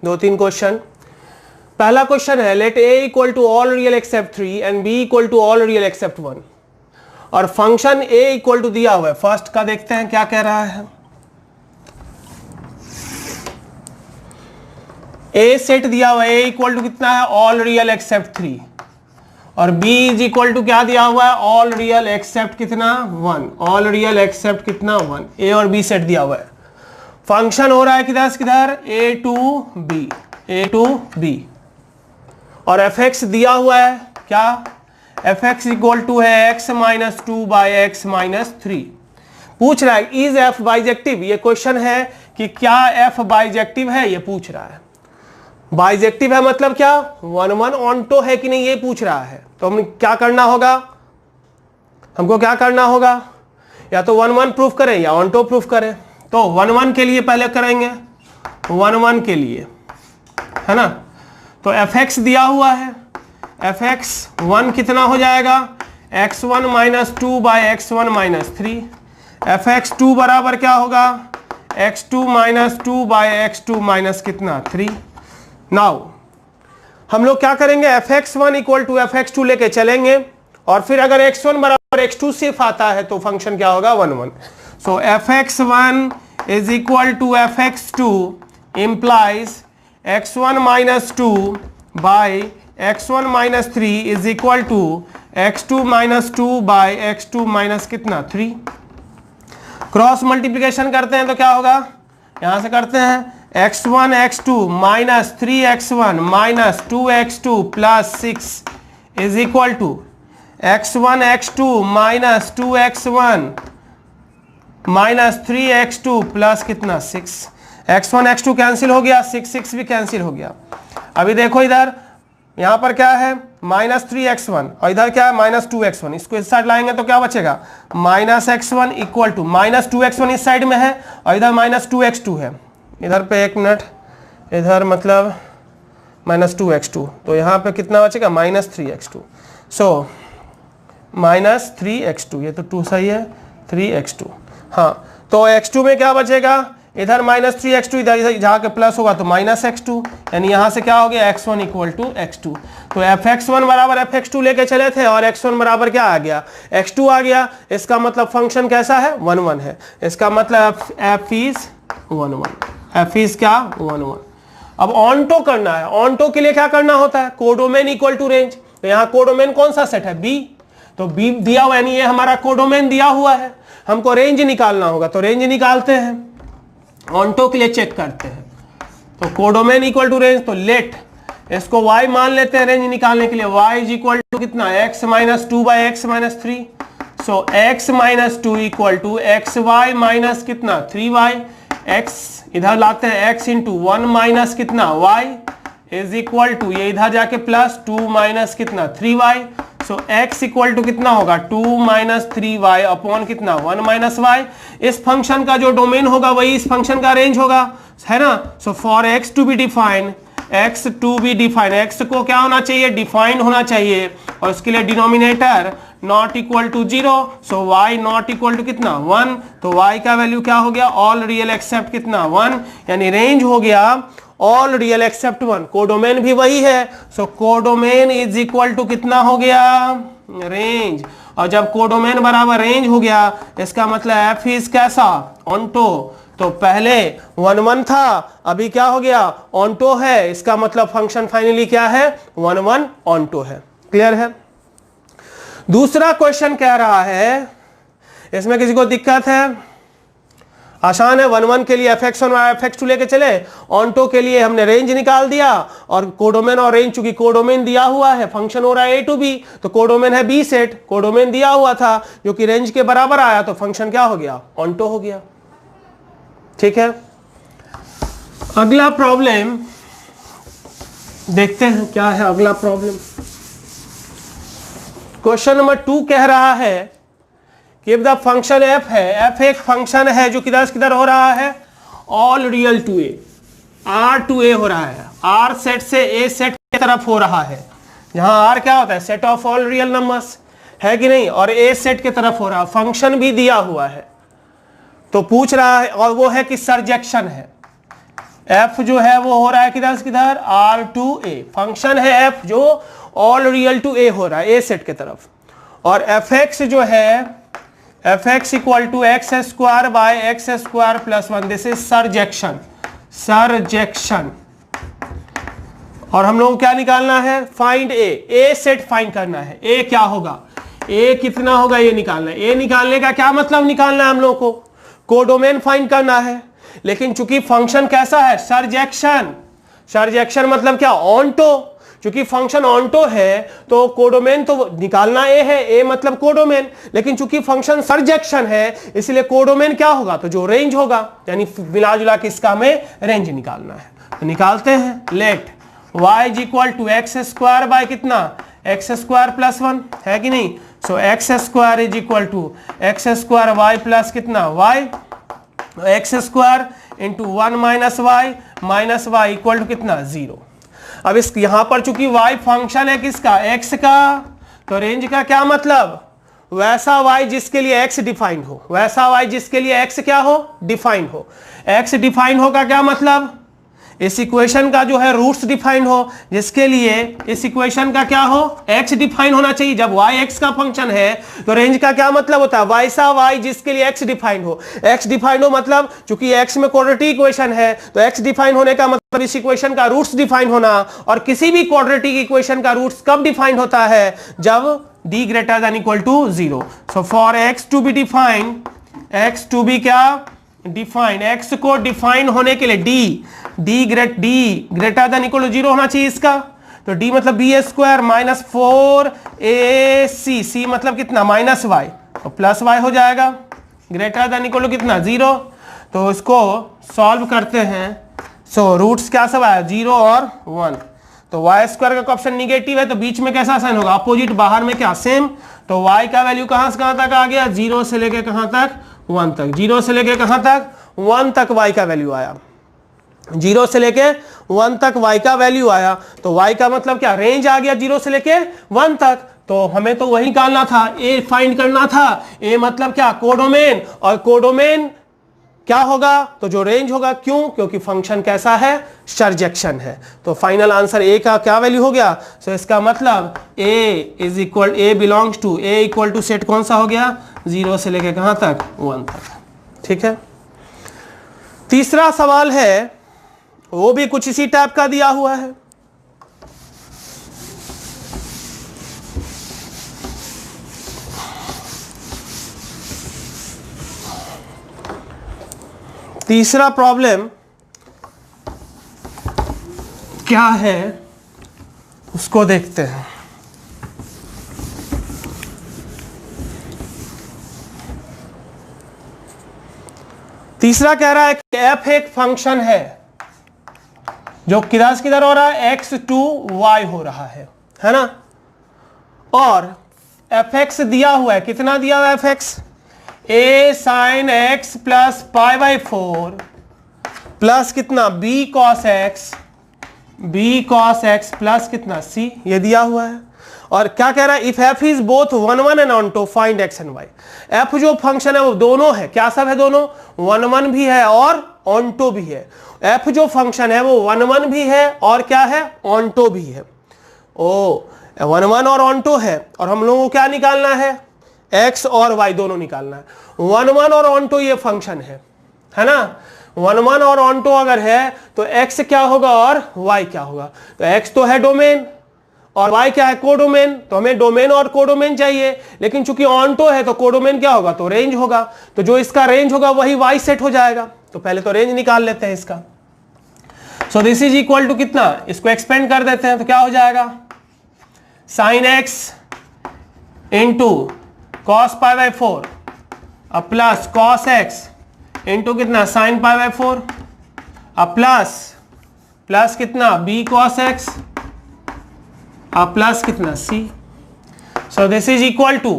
2-3 क्वेश्चन। पहला क्वेश्चन है, let a equal to all real except 3 and b equal to all real except 1, और फंक्शन a इक्वल टू दिया हुआ है। फर्स्ट का देखते हैं क्या कह रहा है, a सेट दिया हुआ है, a इक्वल टू कितना है, ऑल रियल एक्सेप्ट 3, और b इज इक्वल टू क्या दिया हुआ है, ऑल रियल एक्सेप्ट कितना 1, ऑल रियल एक्सेप्ट कितना 1, a और b सेट दिया हुआ है। फंक्शन हो रहा है किधर से किधर, a to b और fx दिया हुआ है क्या, fx इक्वल टू है x minus 2 by x minus 3। पूछ रहा है इज f बाइजेक्टिव, ये क्वेश्चन है कि क्या f बाइजेक्टिव है, ये पूछ रहा है। बाइजेक्टिव है मतलब क्या, 1 1 ऑन्टो है कि नहीं ये पूछ रहा है। तो हम क्या करना होगा, हमको क्या करना होगा, या तो 1 1 प्रूफ करें या ऑन्टो प्रूफ करें। तो 1 1 के लिए पहले करेंगे, 1 1 के लिए है ना। तो fx दिया हुआ है, fx 1 कितना हो जाएगा, x1 minus 2 by x1 minus 3, fx 2 बराबर क्या होगा, x2 minus 2 by x2 minus कितना 3। नाउ हम लोग क्या करेंगे, fx1 इक्वल टू fx2 लेके चलेंगे और फिर अगर x1 बराबर x2 सिर्फ आता है तो फंक्शन क्या होगा 1 1। So fx1 is equal to fx2 implies x1 minus 2 by x1 minus 3 is equal to x2 minus 2 by x2 minus कितना 3। क्रॉस मल्टीप्लिकेशन करते हैं तो क्या होगा, यहां से करते हैं x1 x2 minus 3x1 minus 2x2 plus 6 is equal to x1 x2 minus 2x1 minus 3x2 plus कितना 6। x1 x2 कैंसिल हो गया, 6 6 भी कैंसिल हो गया। अभी देखो इधर यहां पर क्या है माइनस 3x1 और इधर क्या है माइनस 2x1, इसको इस साइड लाएंगे तो क्या बचेगा minus x1 equal to minus 2x1 इस साइड में है और इधर माइनस 2x2 है। इधर पे एक मिनट, इधर मतलब माइनस 2x2, तो यहाँ पे कितना बचेगा minus 3x2। So minus 3x2, ये तो 2 सही है, 3x2। हाँ तो x2 में क्या बचेगा, इधर माइनस 3x2, इधर जाके प्लस होगा तो माइनस x2, यानी यहाँ से क्या हो गया x1 इक्वल टू x2। तो fx1 बराबर fx2 लेके चले थे और x1 बराबर क्या आ गया, x2 आ गया। इसका मतलब फंक्शन कैसा है 1 1 है, इसका मतलब f इज 1 1, f इज क्या 1 1। अब ऑन्टो करना है, ऑन्टो के लिए क्या करना होता है, कोडोमेन इक्वल टू रेंज। तो यहाँ कोडोमेन कौन सा सेट है, b, तो b दिया हुआ है, यानी ये हमारा कोडोमेन दिया हुआ है, हमको रेंज निकालना होगा। तो रेंज निकालते हैं, ऑन्टो के लिए चेक करते हैं। तो कोडोमेन इक्वल टू रेंज, तो लेट इसको y मान लेते हैं रेंज निकालने के लिए, y इज इक्वल टू कितना x minus 2 by x minus 3। So x minus 2 equal to x y minus कितना 3y, x इधर लाते हैं x इंटू 1 माइनस कितना y इज इक्वल टू ये इधर जाके प्लस 2 माइनस कितना 3y। So x equal to कितना होगा 2 माइनस 3y अपॉन कितना 1 माइनस y। इस फंक्शन का जो डोमेन होगा वही इस फंक्शन का रेंज होगा, है ना। So for x to be define, x to be define, x को क्या होना चाहिए डिफाइंड होना चाहिए और उसके लिए denominator not equal to 0। So y not equal to कितना 1, तो y का वैल्यू क्या हो गया ऑल रियल एक्सेप्ट कितना 1, यानी रेंज हो गया ऑल रियल एक्सेप्ट 1। कोडोमेन भी वही है, सो कोडोमेन इज इक्वल टू कितना हो गया रेंज। और जब कोडोमेन बराबर रेंज हो गया इसका मतलब f इज कैसा ऑन्टो। तो पहले 1 1 था, अभी क्या हो गया ऑन्टो है, इसका मतलब फंक्शन फाइनली क्या है 1 1 ऑन्टो है। क्लियर है। दूसरा क्वेश्चन कह रहा है, इसमें किसी को दिक्कत है, आसान है। 1 1 के लिए fx1 और fx2 लेके चले, ऑन्टो के लिए हमने रेंज निकाल दिया और कोडोमेन और रेंज, चूंकि कोडोमेन दिया हुआ है, फंक्शन हो रहा है a टू b, तो कोडोमेन है b सेट, कोडोमेन दिया हुआ था जो कि रेंज के बराबर आया, तो फंक्शन क्या हो गया ऑन्टो हो गया। ठीक है, अगला प्रॉब्लम देखते हैं क्या है अगला प्रॉब्लम। क्वेश्चन नंबर 2 कह रहा है कि इफ द फंक्शन f है, f एक फंक्शन है जो किधर से किधर हो रहा है all real to a, r to a हो रहा है, r सेट से a सेट की तरफ हो रहा है, जहां r क्या होता है set of all real numbers, है कि नहीं, और a सेट की तरफ हो रहा है, फंक्शन भी दिया हुआ है। तो पूछ रहा है, और वो है कि सरजेक्शन है, f जो है वो हो रहा है किधर से किधर r टू a, फंक्शन है f जो ऑल रियल टू a हो रहा है a सेट की तरफ, और fx जो है fx equal to x square by X square plus 1, this is surjection, surjection. और हम लोगों को क्या निकालना है, फाइंड ए सेट फाइंड करना है। ए क्या होगा, ए कितना होगा ये निकालना है। ए निकालने का क्या मतलब निकालना है हम लोग को, कोडोमेन फाइंड करना है। लेकिन चूंकि फंक्शन कैसा है, सर्जेक्शन। सर्जेक्शन मतलब क्या, ऑन्टो। चूंकि फंक्शन ऑन्टो है तो कोडोमेन तो निकालना ए है, ए मतलब कोडोमेन। लेकिन चूंकि फंक्शन सर्जेक्शन है इसलिए कोडोमेन क्या होगा, तो जो रेंज होगा, यानी मिला जुला के इसका हमें रेंज निकालना है। तो निकालते हैं, let y is equal to x square by कितना, एक्स स्क्वायर प्लस 1 है कि नहीं। So X square is equal to x square Y plus कितना y, X square into 1 minus Y equal to कितना 0। अब इस यहां पर चूंकि y फंक्शन है किसका, x का, तो रेंज का क्या मतलब, वैसा y जिसके लिए x डिफाइंड हो, वैसा y जिसके लिए x क्या हो, डिफाइंड हो। x डिफाइंड हो का क्या मतलब, इस इक्वेशन का जो है रूट्स डिफाइंड हो, जिसके लिए इस इक्वेशन का क्या हो, x डिफाइंड होना चाहिए। जब y x का फंक्शन है तो रेंज का क्या मतलब होता है, वैसा y जिसके लिए x डिफाइंड हो। x डिफाइंड हो मतलब चूंकि x में क्वाड्रेटिक इक्वेशन है तो x डिफाइंड होने का मतलब इस इक्वेशन का रूट्स डिफाइंड होना। और किसी भी क्वाड्रेटिक इक्वेशन का रूट्स कब डिफाइंड होता है, जब d greater than equal to 0। So for x to be defined, x to be क्या डिफाइंड, x को डिफाइन होने के लिए d greater than equal to 0 होना चाहिए इसका। तो d मतलब B square minus 4ac, c मतलब कितना माइनस वाई, तो प्लस वाई हो जाएगा, ग्रेटर देन इक्वल टू कितना 0। तो इसको सॉल्व करते हैं। सो रूट्स क्या सब आया, 0 और 1। तो y स्क्वायर का ऑप्शन निगेटिव है तो बीच में कैसा साइन होगा, अपोजिट, बाहर में क्या सेम। तो y का वैल्यू कहां से कहां तक आ गया, 0 से लेके कहां तक 1 तक, 0 से लेके कहां तक 1 तक y का वैल्यू आया, 0 से लेके 1 तक y का वैल्यू आया। तो y का मतलब क्या, रेंज आ गया 0 से लेके 1 तक। तो हमें तो वही निकालना था, a फाइंड करना था। a मतलब क्या, कोडोमेन, और कोडोमेन क्या होगा, तो जो रेंज होगा। क्यों, क्योंकि फंक्शन कैसा है, सर्जेक्शन है। तो फाइनल आंसर a का क्या वैल्यू हो गया। सो इसका मतलब a is equal, a belongs to, a equal to set कौन सा हो गया, 0 से लेके कहां तक 1 तक। ठीक है। तीसरा सवाल है, वो भी कुछ इसी टाइप का दिया हुआ है। तीसरा प्रॉब्लम क्या है उसको देखते हैं। तीसरा कह रहा है कि f एक फंक्शन है जो किधर से किधर हो रहा है, x टू y हो रहा है ना। और fx दिया हुआ है, कितना दिया हुआ है fx, a sin x plus pi by 4 plus कितना b cos x प्लस कितना c, ये दिया हुआ है। और क्या कह रहा है, if f is both 1 1 and onto find x and y। f जो फंक्शन है वो दोनों है, क्या सब है, दोनों 1 1 भी है और ऑन्टो भी है। f जो फंक्शन है वो 1 1 भी है और क्या है, ऑन्टो भी है। ओ 1 1 और ऑन्टो है, और हम लोगों को क्या निकालना है, x और y दोनों निकालना है। 1 1 और ऑन्टो ये फंक्शन है ना। 1 1 और ऑन्टो अगर है तो x क्या होगा और y क्या होगा। तो x तो है डोमेन और y क्या है, कोडोमेन। तो हमें डोमेन और कोडोमेन चाहिए, लेकिन चूंकि ऑन्टो है तो कोडोमेन क्या होगा, तो रेंज होगा। तो जो इसका रेंज होगा वही y सेट हो जाएगा। तो पहले तो रेंज निकाल लेते हैं इसका। So this is equal to कितना, इसको एक्सपेंड कर देते हैं तो क्या हो जाएगा, sine x into cos pi by 4 अब प्लस कॉस x इंटू कितना साइन पाई बाई 4 अब प्लस कितना b कॉस x अब प्लस कितना c। So this is equal to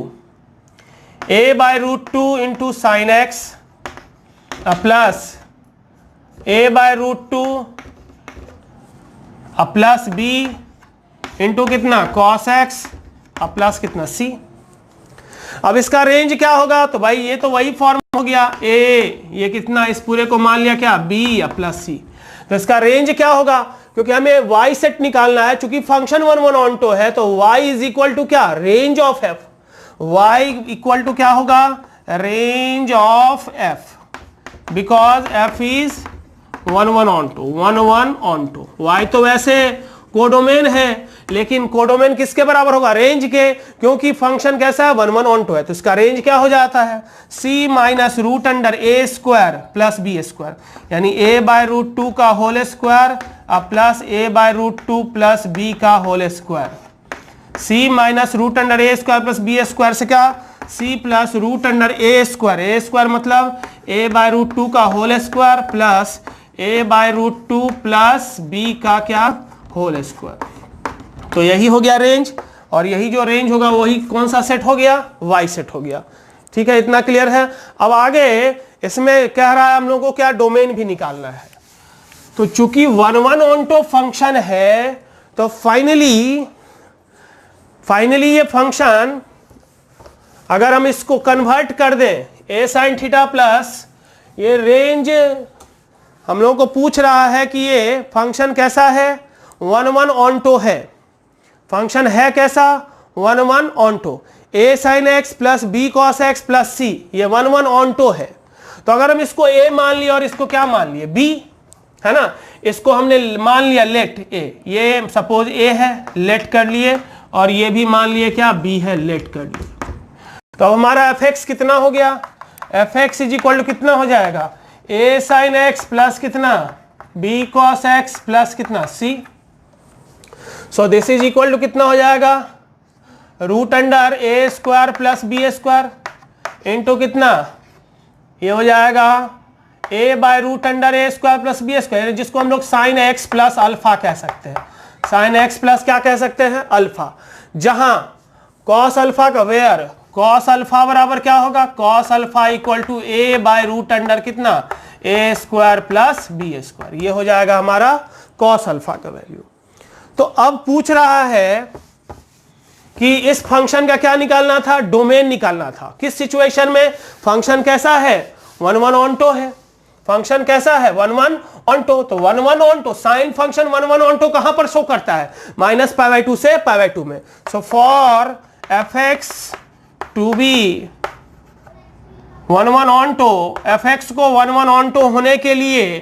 a by root 2 into sine x plus a by root 2 अब plus b into कितना cos x अब plus कितना c। अब इसका रेंज क्या होगा, तो भाई ये तो वही फॉर्म हो गया, a ये कितना, इस पूरे को मान लिया क्या b या प्लस c। तो इसका रेंज क्या होगा, क्योंकि हमें y सेट निकालना है, चूंकि फंक्शन 1 1 ऑन्टो है तो y इज इक्वल टू क्या, range of f। y equal to क्या होगा, range of f, because f is 1 1 onto 1 1 onto. y तो वैसे कोडोमेन है, लेकिन कोडोमेन किसके बराबर होगा? रेंज के, क्योंकि फंक्शन कैसा है? 1 1 ऑन 2 है, तो इसका रेंज क्या हो जाता है? c माइनस रूट अंडर ए स्क्वायर प्लस बी स्क्वायर, यानी a बाय रूट 2 का होल स्क्वायर अब plus a by root 2 plus b का whole square. c minus root under ए स्क्वायर प्लस बी स्क्वायर से क्या? c प्लस रूट अंडर ए square मतलब a by root 2 का whole square plus a by root 2 plus b का क्या? Whole square. तो यही हो गया रेंज, और यही जो रेंज होगा वही कौन सा सेट हो गया? y सेट हो गया। ठीक है, इतना क्लियर है। अब आगे इसमें कह रहा है हम लोगों को क्या? डोमेन भी निकालना है। तो चूंकि 1 1 ऑन 2 फंक्शन है, तो फाइनली ये फंक्शन अगर हम इसको कन्वर्ट कर दें a sin थीटा प्लस, ये रेंज हम लोगों को पूछ रहा है कि ये फंक्शन कैसा है? 1 1 ऑन 2 है। फंक्शन है कैसा? 1 1 on 2, a sin x plus b cos x plus c, ये 1 1 ऑन 2 है। तो अगर हम इसको a मान लिया और इसको क्या मान लिए? b, है ना। इसको हमने मान लिया लेट a, ये सपोज a है, लेट कर लिए, और ये भी मान लिए क्या? b है, लेट कर लिए। तो अब हमारा fx कितना हो गया? fx इज इक्वल टू कितना हो जाएगा? a sin x प्लस कितना? b cos x प्लस कितना? c। So this is equal to कितना हो जाएगा? रूट अंडर ए square plus B square into कितना? ये हो जाएगा a by root under A square plus B square, जिसको हम लोग साइन एक्स प्लस अल्फा कह सकते हैं। साइन एक्स प्लस क्या कह सकते हैं? अल्फा। जहां कॉस अल्फा का वेयर कॉस अल्फा बराबर क्या होगा? Cos alpha equal to a by root under कितना? A square plus B square. ये हो जाएगा हमारा कॉस अल्फा का वैल्यू। तो अब पूछ रहा है कि इस फंक्शन का क्या निकालना था? डोमेन निकालना था। किस सिचुएशन में? फंक्शन कैसा है? 1 1 ऑन 2 है। फंक्शन कैसा है? 1 1 ऑन 2। तो 1 1 ऑन 2 साइन फंक्शन 1 1 ऑन 2 कहां पर शो करता है? माइनस पाई बाई 2 से पाई बाई 2 में। So for fx to be 1 1 on 2, fx को 1 1 ऑन 2 होने के लिए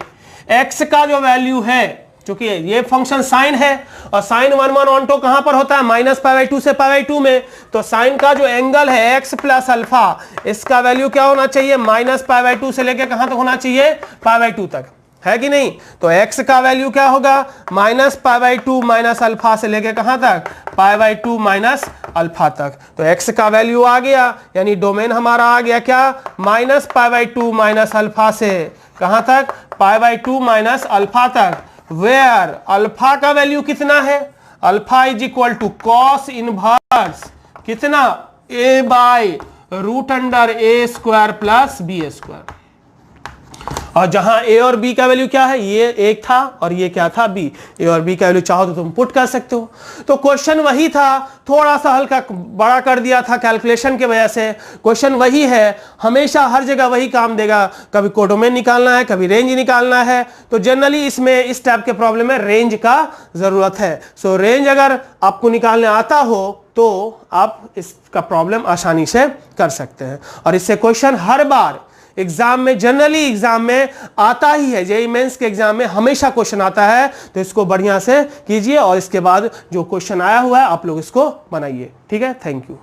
x का जो वैल्यू है, क्योंकि ये फंक्शन साइन है और साइन 1 1 ऑन 2 कहां पर होता है? माइनस पाई बाई 2 से पाई बाई 2 में। तो साइन का जो एंगल है x प्लस अल्फा, इसका वैल्यू क्या होना चाहिए? माइनस पाई बाई 2 से लेकर कहां तक होना चाहिए? पाई बाई 2 तक, है कि नहीं? तो x का वैल्यू क्या होगा? Minus pi by 2 minus alpha से लेकर कहां तक? पाई बाई 2 माइनस अल्फा तक। तो x का वैल्यू आ गया, यानी डोमेन हमारा आ गया क्या? Minus pi by 2 minus alpha से कहां तक? पाई बाई 2 माइनस अल्फा तक। वेयर अल्फा का वैल्यू कितना है? Alpha is equal to cos inverse कितना? a by root under A square plus B square. और जहां a और b का वैल्यू क्या है? ये एक था और ये क्या था? b। a और b का वैल्यू चाहो तो तुम पुट कर सकते हो। तो क्वेश्चन वही था, थोड़ा सा हल्का बड़ा कर दिया था कैलकुलेशन की वजह से। क्वेश्चन वही है, हमेशा हर जगह वही काम देगा। कभी कोडोमेन निकालना है, कभी रेंज निकालना है। तो जनरली इसमें इस टाइप के प्रॉब्लम में रेंज का जरूरत है। सो रेंज अगर आपको निकालने आता हो तो आप इसका प्रॉब्लम आसानी से कर सकते हैं। और इससे क्वेश्चन हर बार एग्जाम में, जनरली एग्जाम में आता ही है। जेईई मेंस के एग्जाम में हमेशा क्वेश्चन आता है, तो इसको बढ़िया से कीजिए और इसके बाद जो क्वेश्चन आया हुआ है आप लोग इसको बनाइए। ठीक है, थैंक यू।